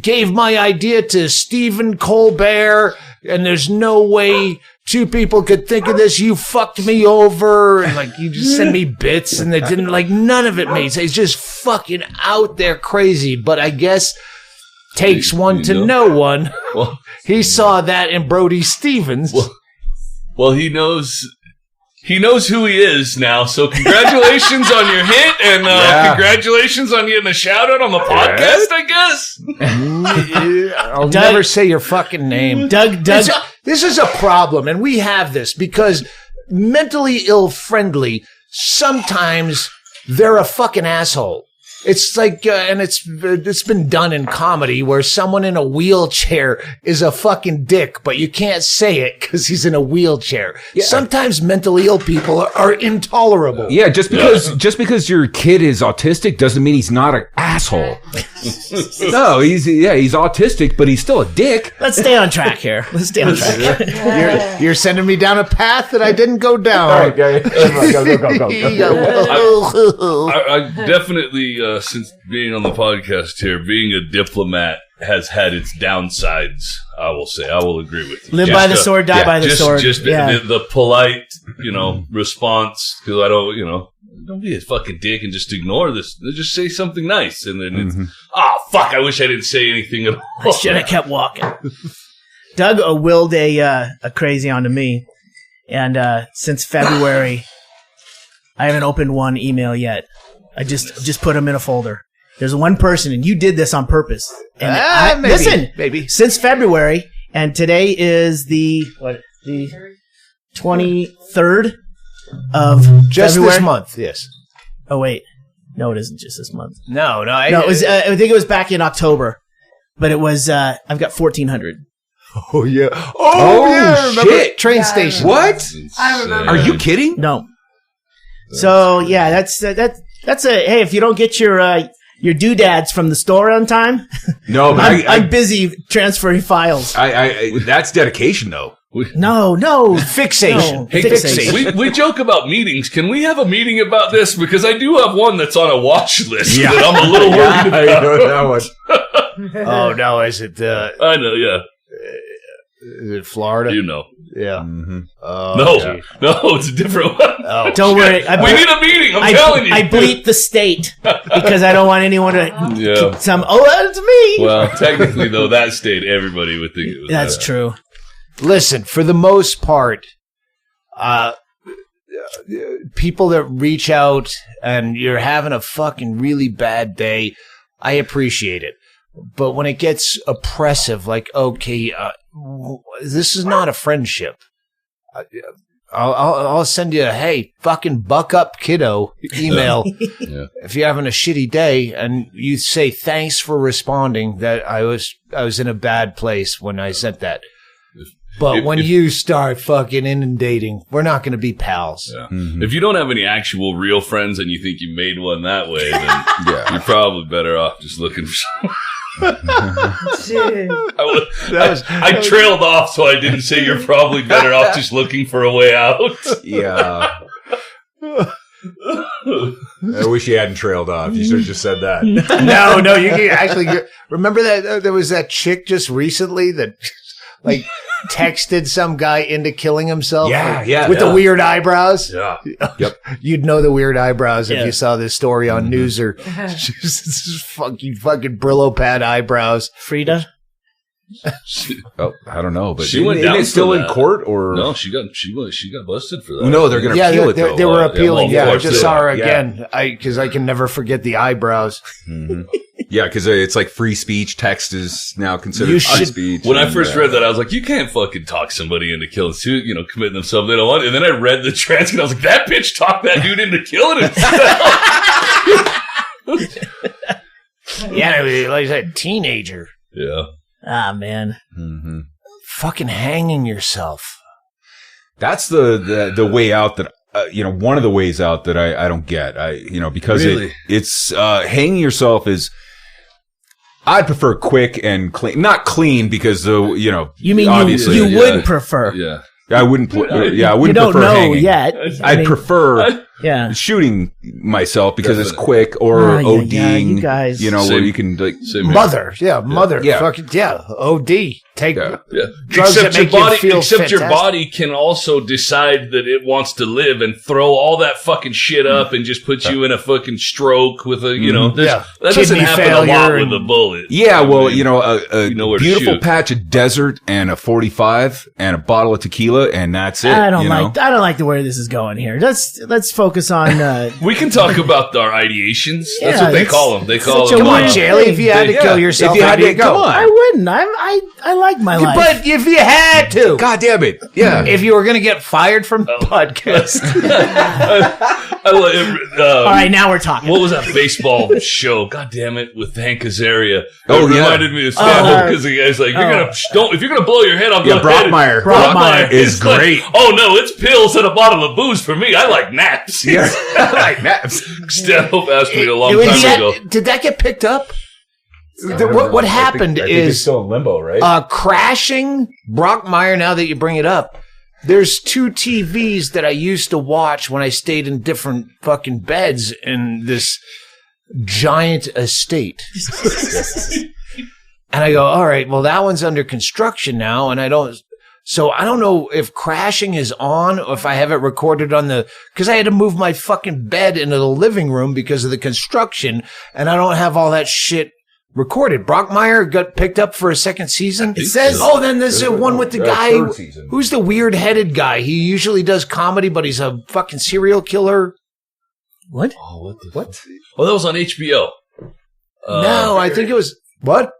gave my idea to Stephen Colbert, and there's no way two people could think of this. You fucked me over." And like, you just send me bits, and it didn't, like, none of it made sense. It's just fucking out there crazy. But I guess takes one to know one. Well, he saw that in Brody Stevens. Well, he knows who he is now, so congratulations on your hit, and congratulations on getting a shout-out on the podcast, I guess. I'll never say your fucking name. Doug. This is a problem, and we have this, because mentally ill-friendly, sometimes they're a fucking asshole. It's like, and it's been done in comedy where someone in a wheelchair is a fucking dick, but you can't say it because he's in a wheelchair. Yeah. Sometimes mentally ill people are intolerable. Yeah, just because your kid is autistic doesn't mean he's not an asshole. No, he's autistic, but he's still a dick. Let's stay on track here. You're sending me down a path that I didn't go down. All right, go. I definitely, since being on the podcast here, being a diplomat has had its downsides, I will say. I will agree with you. Live by the sword, die by the sword. Just the polite, response, because I don't be a fucking dick and just ignore this. Just say something nice. And then it's, fuck, I wish I didn't say anything at all. I should have kept walking. Doug willed a crazy onto me. And since February, I haven't opened one email yet. I just put them in a folder. There's one person, and you did this on purpose. And maybe. Since February, and today is the 23rd of just February? This month, yes. Oh wait, no, it isn't just this month. No, it was. I think it was back in October, but it was. I've got 1,400. Oh yeah. Oh yeah. Remember? Shit. Train station. What? I remember. Are you kidding? No. So yeah, that's a hey. If you don't get your doodads from the store on time, no, but I'm busy transferring files. I that's dedication though. No. Fixation. No, Hey, fixation. we joke about meetings. Can we have a meeting about this? Because I do have one that's on a watch list that I'm a little worried about. I know that one. Oh no, is it? I know, yeah. Is it Florida? You know. Yeah. Mm-hmm. No, it's a different one. Oh, Don't worry. We need a meeting. I'm telling you. I bleep the state because I don't want anyone to Yeah. that's me. Well, technically, though, that state, everybody would think it was That's that. true. Listen, for the most part, people that reach out and you're having a fucking really bad day, I appreciate it. But when it gets oppressive, like, okay, this is not a friendship. I'll send you a, hey, fucking buck up, kiddo, email if you're having a shitty day, and you say thanks for responding. That I was in a bad place when I sent that. But when you start fucking inundating, we're not going to be pals. Yeah. Mm-hmm. If you don't have any actual real friends and you think you made one that way, then you're probably better off just looking for someone. I trailed off, so I didn't say you're probably better off just looking for a way out. Yeah. I wish you hadn't trailed off. You should have just said that. No, you can actually remember that there was that chick just recently that like texted some guy into killing himself. With the weird eyebrows. Yeah. Yep. You'd know the weird eyebrows if you saw this story on news or just fucking Brillo pad eyebrows. Frida? I don't know, but she went down. Is it still for in that. court or No, she got busted for that. No, they're going to appeal it. They were appealing. well, I just saw her yeah. again because I can never forget the eyebrows. Mm-hmm. Yeah, because it's like free speech. Text is now considered free speech. When I first read that, I was like, you can't fucking talk somebody into killing, committing themselves. They don't want it. And then I read the transcript. I was like, that bitch talked that dude into killing himself. Yeah, like I said, teenager. Yeah. Ah, man. Mm-hmm. Fucking hanging yourself. That's the way out that one of the ways out that I don't get. Because really? It's hanging yourself is. I'd prefer quick and clean, not clean because You mean obviously you would prefer? Yeah. I wouldn't. I wouldn't You don't prefer know hanging. yet. I'd prefer shooting myself because it's quick or ODing. You guys. Where you can like Mother. Yeah. Fucking, OD. Take Yeah. drugs Except that make your body, you feel except your fantastic. body can also decide that it wants to live and throw all that fucking shit up and just put you in a fucking stroke with a, that doesn't Kidney happen a lot failure with a bullet. Yeah, well, You know where to beautiful shoot. patch of desert and a 45 and a bottle of tequila, and that's it. I don't like the way this is going here. Let's focus on. We can talk about our ideations. Yeah, That's what they it's call them. They call such them. a Come on, weird Chaille. If you had to kill yourself, If you how had do to, you go? come on. I wouldn't. I like my life. But if you had to. God damn it. Yeah. If you were going to get fired from the podcast. All right, now we're talking. What was that baseball show? God damn it, with Hank Azaria. Oh, It yeah. reminded me of Stanhope because the guy's like, if you're gonna blow your head off Yeah, the head. Brockmire is it's like, great. oh no, it's pills and a bottle of booze for me. I like naps. Yeah. Like naps. Stanhope asked me a long time ago. Did that get picked up? What happened I think it's is still in limbo, right? crashing Brockmire, now that you bring it up, there's two TVs that I used to watch when I stayed in different fucking beds in this giant estate. And I go, all right, well, that one's under construction now, and I don't know if crashing is on or if I have it recorded on because I had to move my fucking bed into the living room because of the construction, and I don't have all that shit recorded. Brockmire got picked up for a second season. It says, oh, then there's the one with the guy third season. who's the weird-headed guy. He usually does comedy, but he's a fucking serial killer. what? Oh, what? Oh, that was on HBO. No, I think it was what?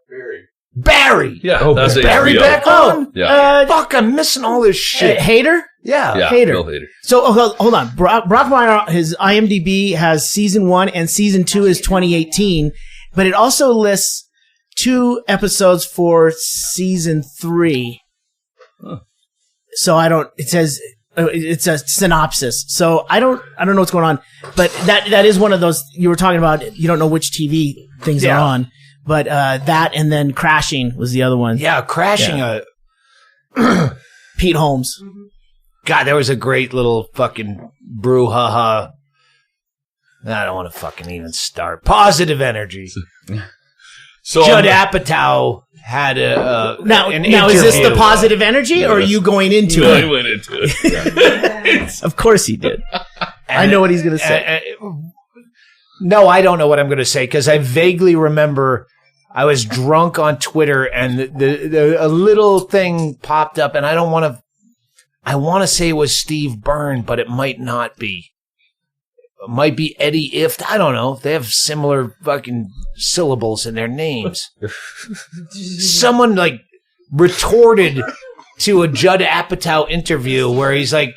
Barry. Yeah, that's Barry HBO. back on. Yeah. Fuck, I'm missing all this shit. Hater? Yeah, Hater. Bill Hader. So hold on. Brockmire, his IMDb has season 1 and season 2 is 2018, but it also lists 2 episodes for season 3. Huh. So it says it's a synopsis. So I don't know what's going on, but that is one of those you were talking about. You don't know which TV things are on, but that and then Crashing was the other one. Yeah, Crashing. Pete Holmes. God, there was a great little fucking brouhaha. I don't want to fucking even start. Positive energy. So Judd Apatow had an Now interview. is this the positive energy, or are you going into I it? went into it. Of course he did. I know what he's going to say. No, I don't know what I'm going to say because I vaguely remember I was drunk on Twitter and a little thing popped up, and I want to say it was Steve Byrne, but it might not be. It might be Eddie Ift. I don't know. They have similar fucking syllables in their names. Someone like retorted to a Judd Apatow interview where he's like,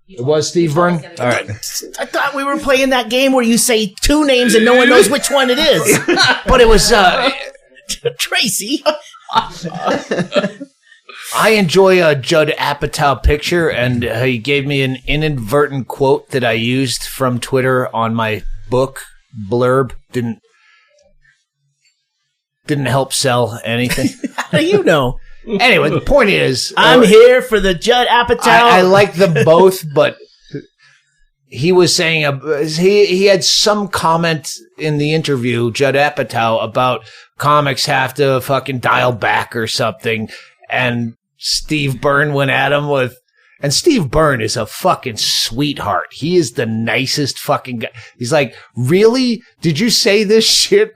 it was Steve Byrne? All right. I thought we were playing that game where you say two names and no one knows which one it is. But it was, Tracy. I enjoy a Judd Apatow picture, and he gave me an inadvertent quote that I used from Twitter on my book blurb. Didn't help sell anything. How do you know? Anyway, the point is, I'm here for the Judd Apatow. I like them both, but he was saying he had some comment in the interview, Judd Apatow, about comics have to fucking dial back or something, and Steve Byrne went at him with, and Steve Byrne is a fucking sweetheart. He is the nicest fucking guy. He's like, really? Did you say this shit?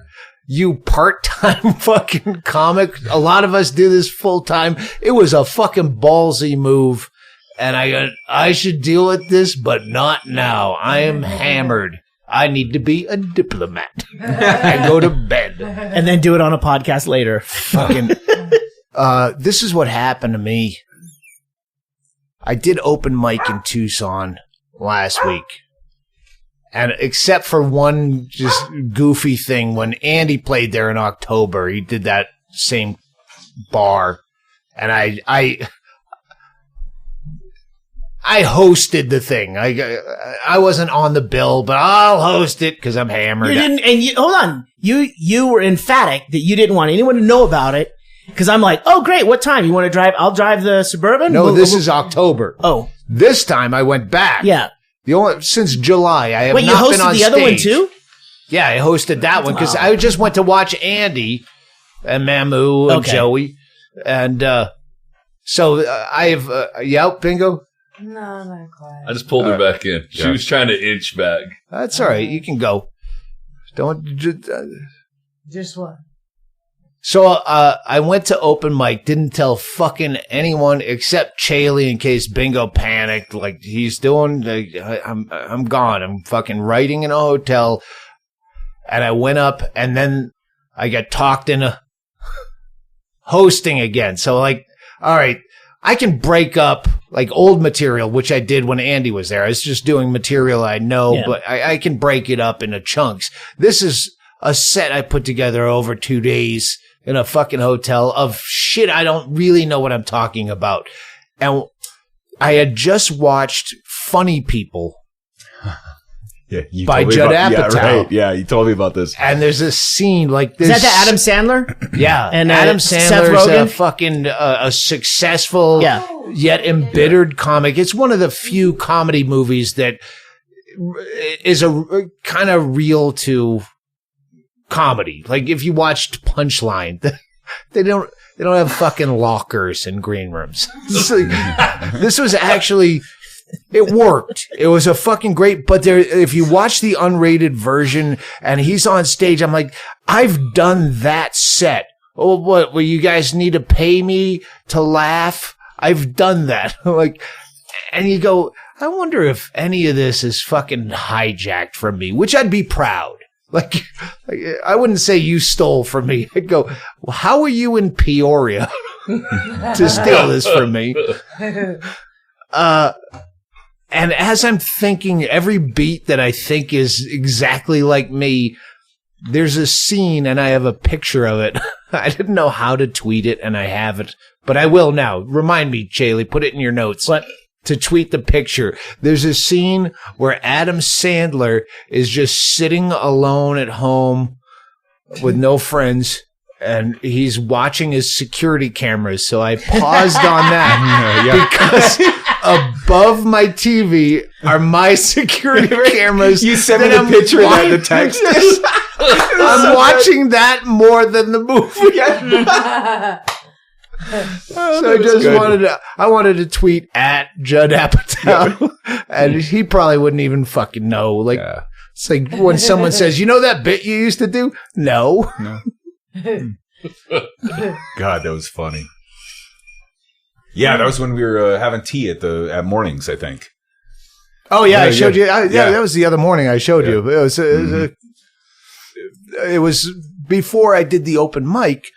You part-time fucking comic? A lot of us do this full-time. It was a fucking ballsy move. And I should deal with this, but not now. I am hammered. I need to be a diplomat. I go to bed. And then do it on a podcast later. Fucking... this is what happened to me. I did open mic in Tucson last week. And except for one just goofy thing, when Andy played there in October, he did that same bar. And I hosted the thing. I wasn't on the bill, but I'll host it because I'm hammered. You didn't, and hold on. You were emphatic that you didn't want anyone to know about it. Because I'm like, oh, great. What time? You want to drive? I'll drive the Suburban? No, this is October. Oh. This time I went back. Yeah. Since July, I have Wait, not been you hosted on the stage. other one too? Yeah, I hosted that one because I just went to watch Andy and Mamu and Joey. And so I have, bingo? No, not quite. I just pulled her back in. She was trying to inch back. That's all right. You can go. Don't. Just what? So I went to open mic, didn't tell fucking anyone except Chaille in case Bingo panicked. Like he's doing, I'm gone. I'm fucking writing in a hotel, and I went up, and then I got talked into hosting again. So like, all right, I can break up like old material, which I did when Andy was there. I was just doing material I know, but I can break it up into chunks. This is a set I put together over 2 days. In a fucking hotel of shit I don't really know what I'm talking about. And I had just watched Funny People by Judd Apatow. Yeah, right. Yeah, you told me about this. And there's a scene like this. Is that the Adam Sandler? Yeah. And Adam Seth Sandler's Rogen? a fucking a successful yet embittered comic. It's one of the few comedy movies that is a kind of real to comedy. Like if you watched Punchline, they don't have fucking lockers in green rooms. This was actually, it worked. It was a fucking great, but if you watch the unrated version and he's on stage, I'm like, I've done that set. Oh, what? Well, you guys need to pay me to laugh? I've done that. Like, and you go, I wonder if any of this is fucking hijacked from me, which I'd be proud. Like, I wouldn't say you stole from me. I'd go, well, how are you in Peoria to steal this from me? And as I'm thinking every beat that I think is exactly like me, there's a scene and I have a picture of it. I didn't know how to tweet it and I haven't, but I will now. Remind me, Chaille, put it in your notes. What? To tweet the picture. There's a scene where Adam Sandler is just sitting alone at home with no friends and he's watching his security cameras. So I paused on that because above my TV are my security cameras. You sent me the picture of that, the text. I'm watching that more than the movie. So I wanted to tweet at Judd Apatow, and he probably wouldn't even fucking know. Like, it's like when someone says, "You know that bit you used to do?" No. God, that was funny. Yeah, that was when we were having tea at mornings, I think. Oh yeah, I showed you. That was the other morning I showed you. It was before I did the open mic,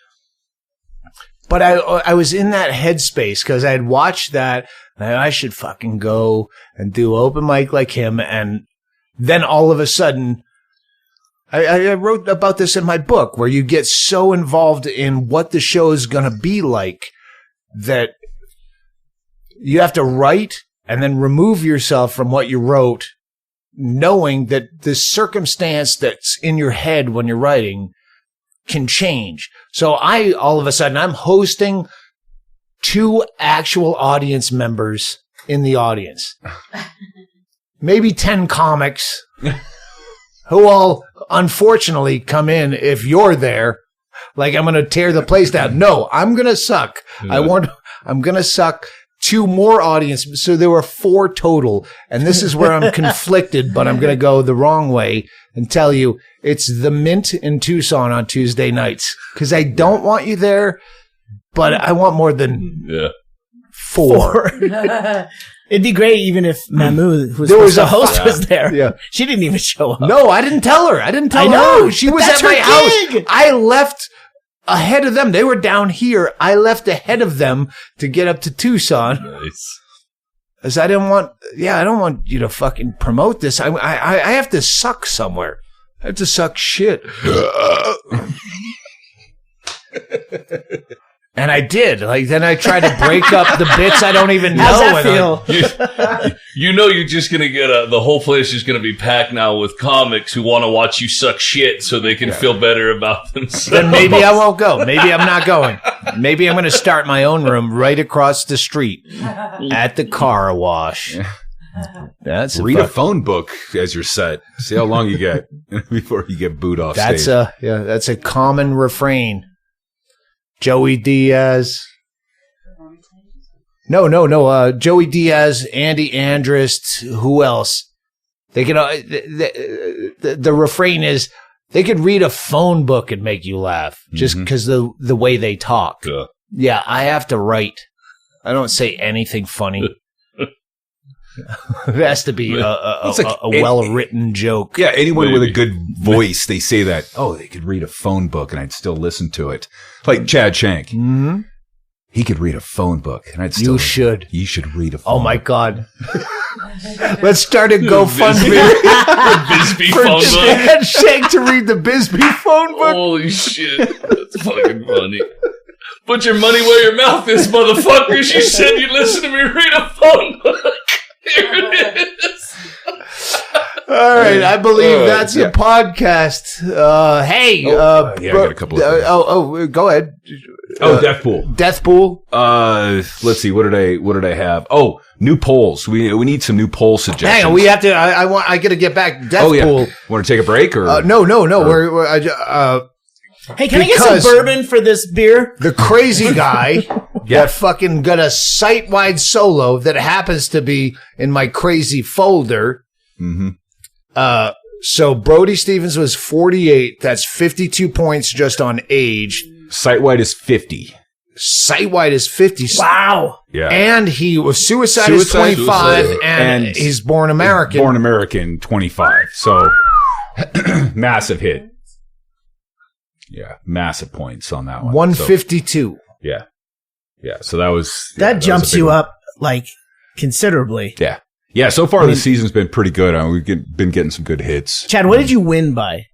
but I was in that headspace because I had watched that. And I should fucking go and do open mic like him, and then all of a sudden, I wrote about this in my book, where you get so involved in what the show is going to be like that you have to write and then remove yourself from what you wrote, knowing that the circumstance that's in your head when you're writing can change. So all of a sudden, I'm hosting 2 actual audience members in the audience. Maybe 10 comics who all unfortunately come in if you're there. Like, I'm going to tear the place down. No, I'm going to suck. I'm going to suck 2 more audience. So there were 4 total. And this is where I'm conflicted, but I'm going to go the wrong way and tell you it's the Mint in Tucson on Tuesday nights. Because I don't want you there, but I want more than 4. It'd be great even if Mahmood, who was the host, was there. Yeah. She didn't even show up. No, I didn't tell her. I didn't tell her. She was at my house. I left ahead of them. They were down here. I left ahead of them to get up to Tucson. Nice. Because I don't want you to fucking promote this. I have to suck somewhere. I have to suck shit. And I did. Like, then I tried to break up the bits I don't even know. How's that feel? You're just going to get the whole place is going to be packed now with comics who want to watch you suck shit so they can feel better about themselves. Then maybe I won't go. Maybe I'm not going. Maybe I'm going to start my own room right across the street at the car wash. Read a phone book as your set. See how long you get before you get booed off stage. That's a common refrain. Joey Diaz. No. Joey Diaz, Andy Andrist. Who else? They can. The refrain is they could read a phone book and make you laugh just because the way they talk. Yeah, I have to write. I don't say anything funny. It has to be a well-written joke. Yeah, anyone with a good voice, they say that, they could read a phone book and I'd still listen to it. Like Chad Shank. Mm-hmm. He could read a phone book and I'd still... You should read a phone book. Oh, my God. Let's start a GoFundMe Bisbee for phone Chad book. Shank to read the Bisbee phone book. Holy shit. That's fucking funny. Put your money where your mouth is, motherfuckers. You said you'd listen to me read a phone book. Here it is. All right, I believe that's a podcast. I got a couple of go ahead. Death Pool. Let's see. What did I have? Oh, new polls. We need some new poll suggestions. Hang on, we have to. I got to get back. Death Pool. Want to take a break or no? Hey, can I get some bourbon for this beer? The crazy guy that fucking got a site-wide solo that happens to be in my crazy folder. Mm-hmm. So Brody Stevens was 48. That's 52 points just on age. Site-wide is 50. Site-wide is 50. Wow. Yeah. And he was suicide is 25, and he's born American. Born American 25. So massive hit. Yeah, massive points on that one. 152. So, yeah. So that was that jumps you up like considerably. Yeah. So far, the season's been pretty good. We've been getting some good hits. Chad, what did you win by?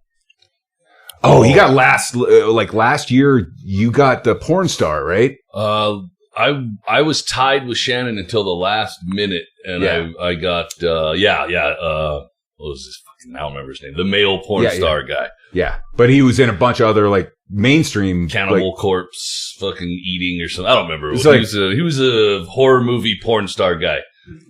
Oh, you got last year. You got the porn star, right? I was tied with Shannon until the last minute, and I got what was this fucking? I don't remember his name. The male porn star guy. Yeah, but he was in a bunch of other like mainstream Cannibal Corpse, fucking eating or something. I don't remember. He was a horror movie porn star guy,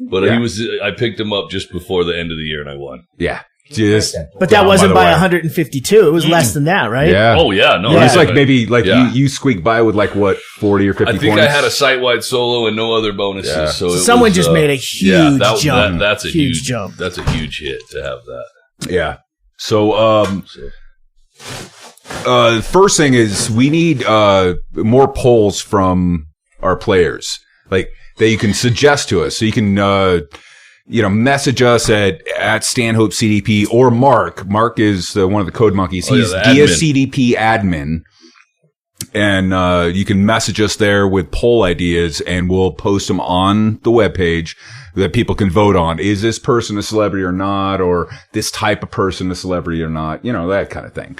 but I picked him up just before the end of the year and I won. Yeah, Just, But that wasn't by the way. 152. It was less than that, right? Yeah. Oh yeah, no. It was yeah. like maybe like Yeah. you squeaked by with like what 40 or 50 I think points. I had a site-wide solo and no other bonuses. Yeah. So it Someone was, just made a huge jump. That's a Huge huge jump. That's a huge hit to have that. Yeah. So the first thing is we need more polls from our players, like that you can suggest to us. So you can message us at Stanhope CDP or Mark. Mark is one of the code monkeys. He's Dia CDP admin. And you can message us there with poll ideas, and we'll post them on the webpage that people can vote on. Is this person a celebrity or not? Or this type of person a celebrity or not? You know, that kind of thing.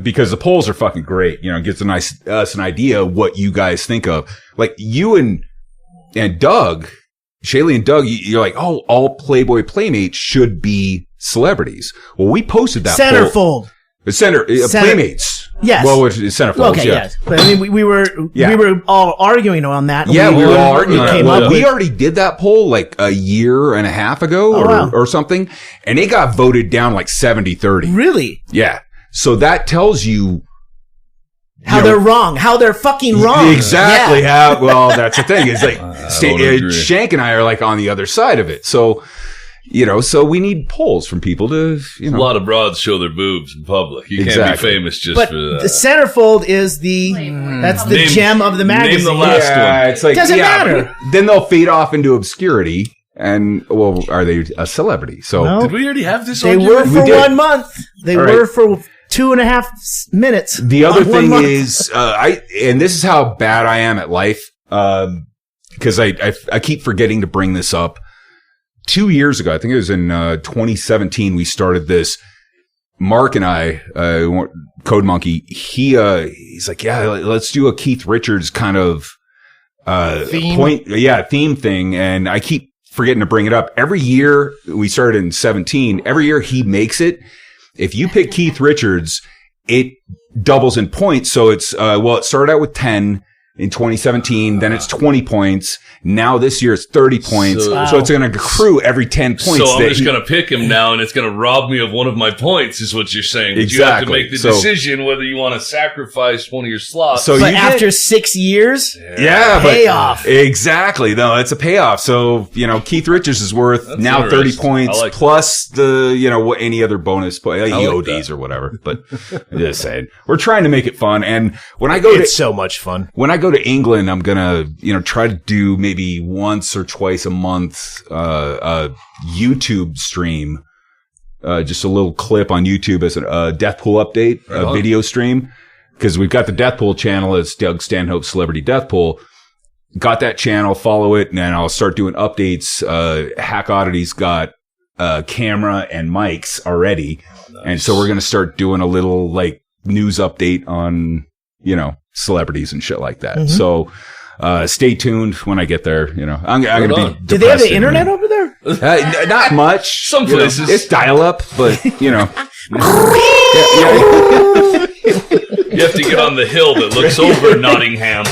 Because the polls are fucking great. You know, it gives us an idea of what you guys think of. Like you and Doug, Chaille and Doug, you're like, oh, all Playboy Playmates should be celebrities. Well, we posted that Centerfold. Playmates. Yes. Well, it's Centerfolds, Okay, yeah. yes. But I mean, we were all arguing on that. Yeah, we were all arguing came on up it. We with- already did that poll like a year and a half ago or something, and it got voted down like 70-30. Really? Yeah. So that tells you How they're wrong. How they're fucking wrong. exactly Yeah. how. Well, that's the thing. It's like Shank and I are like on the other side of it. So. You know, so we need polls from people to, you know. A lot of broads show their boobs in public. You can't be famous just But for that. the centerfold is that's the gem of the magazine. Name the last one. It's like, Doesn't matter. but then they'll fade off into obscurity. And, well, are they a celebrity? So No. Did we already have this They argument? were for did. 1 month. They All were right. for 2.5 minutes. the other on 1 thing month. is, and this is how bad I am at life, because I keep forgetting to bring this up. 2 years ago, I think it was in 2017, we started this. Mark and I, Code Monkey, he's like, yeah, let's do a Keith Richards kind of theme thing. And I keep forgetting to bring it up. Every year, we started in 17, every year he makes it. If you pick Keith Richards, it doubles in points. So it's, it started out with 10 in 2017, then it's 20 points. Now this year it's 30 points. So it's going to accrue every 10 points. So I'm just going to pick him now, and it's going to rob me of one of my points, is what you're saying. But you have to make the decision whether you want to sacrifice one of your slots. So But after 6 years, payoff. Exactly. No, it's a payoff. So, you know, Keith Richards is worth That's now 30 interesting. points I like plus the, you know, any other bonus point, like like EODs that. or whatever. But just saying, we're trying to make it fun. And when I go It's so much fun. when I go to England, I'm going to, you know, try to do maybe once or twice a month, a YouTube stream, just a little clip on YouTube as a Death Pool update, a video stream. Cause we've got the Death Pool channel. It's Doug Stanhope Celebrity Death Pool. Got that channel, follow it. And then I'll start doing updates. Hack Oddity's got, camera and mics already. Nice. And so we're going to start doing a little like news update on, you know, celebrities and shit like that. Mm-hmm. So, stay tuned when I get there. You know, I'm going to be. Do they have the internet over there? Not much. Some places. It's dial up, but you know. You have to get on the hill that looks over Nottingham.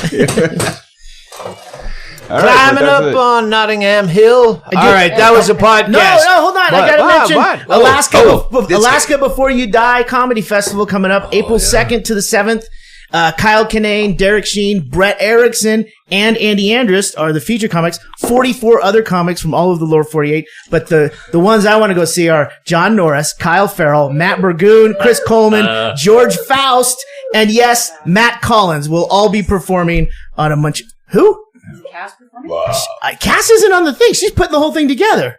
Climbing up on Nottingham Hill. All right, that was a podcast. No, hold on. I gotta mention Alaska. This Alaska Before You Die Comedy Festival coming up April 2nd to the 7th. Kyle Kinane, Derek Sheen, Brett Erickson, and Andy Andrist are the feature comics. 44 other comics from all of the lower 48. But the ones I want to go see are John Norris, Kyle Farrell, Matt Burgoon, Chris Coleman, George Faust, and yes, Matt Collins will all be performing on a bunch. Who? Cass performing? Wow. Cass isn't on the thing. She's putting the whole thing together.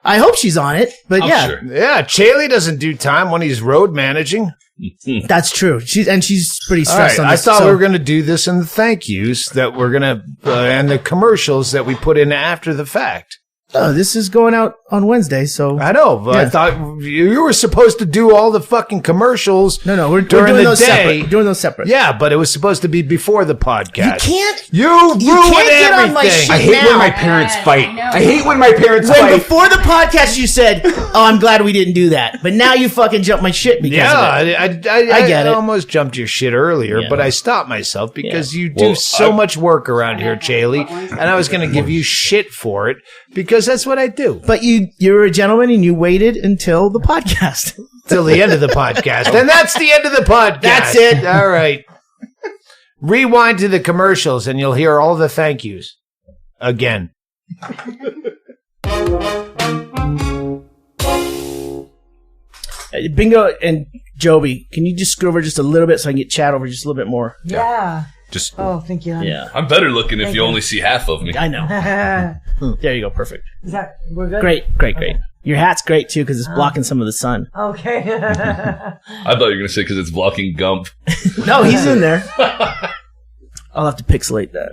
I hope she's on it, but yeah. Sure. Yeah, Chaille doesn't do time when he's road managing. That's true. She's pretty All stressed right, on this. I thought we were going to do this in the thank yous that we're going to, and the commercials that we put in after the fact. Oh, this is going out on Wednesday, so I know, but I thought you were supposed to do all the fucking commercials. No, we're during doing the those day. separate. We're doing those separate. Yeah, but it was supposed to be before the podcast. You ruined can't get everything. on my shit I hate now. when my parents fight. I know. I hate when my parents When fight. before the podcast you said, "Oh, I'm glad we didn't do that," but now you fucking jumped my shit because of it. I get it. almost jumped your shit earlier, Yeah. but I stopped myself because you do Well, so much work around here, Chaille, and I was going to give you shit for it because because that's what I do. But you were a gentleman and you waited until the podcast. Till the end of the podcast. And that's the end of the podcast. That's it. All right. Rewind to the commercials and you'll hear all the thank yous. Again. Bingo and Jobi, can you just screw over just a little bit so I can get Chad over just a little bit more? Yeah. Just Oh, thank you. Yeah. I'm better looking if you only see half of me. I know. Yeah. There you go. Perfect. Is that we're good? Great. Your hat's great too because it's blocking some of the sun. Okay. I thought you were going to say because it's blocking Gump. No, he's in there. I'll have to pixelate that.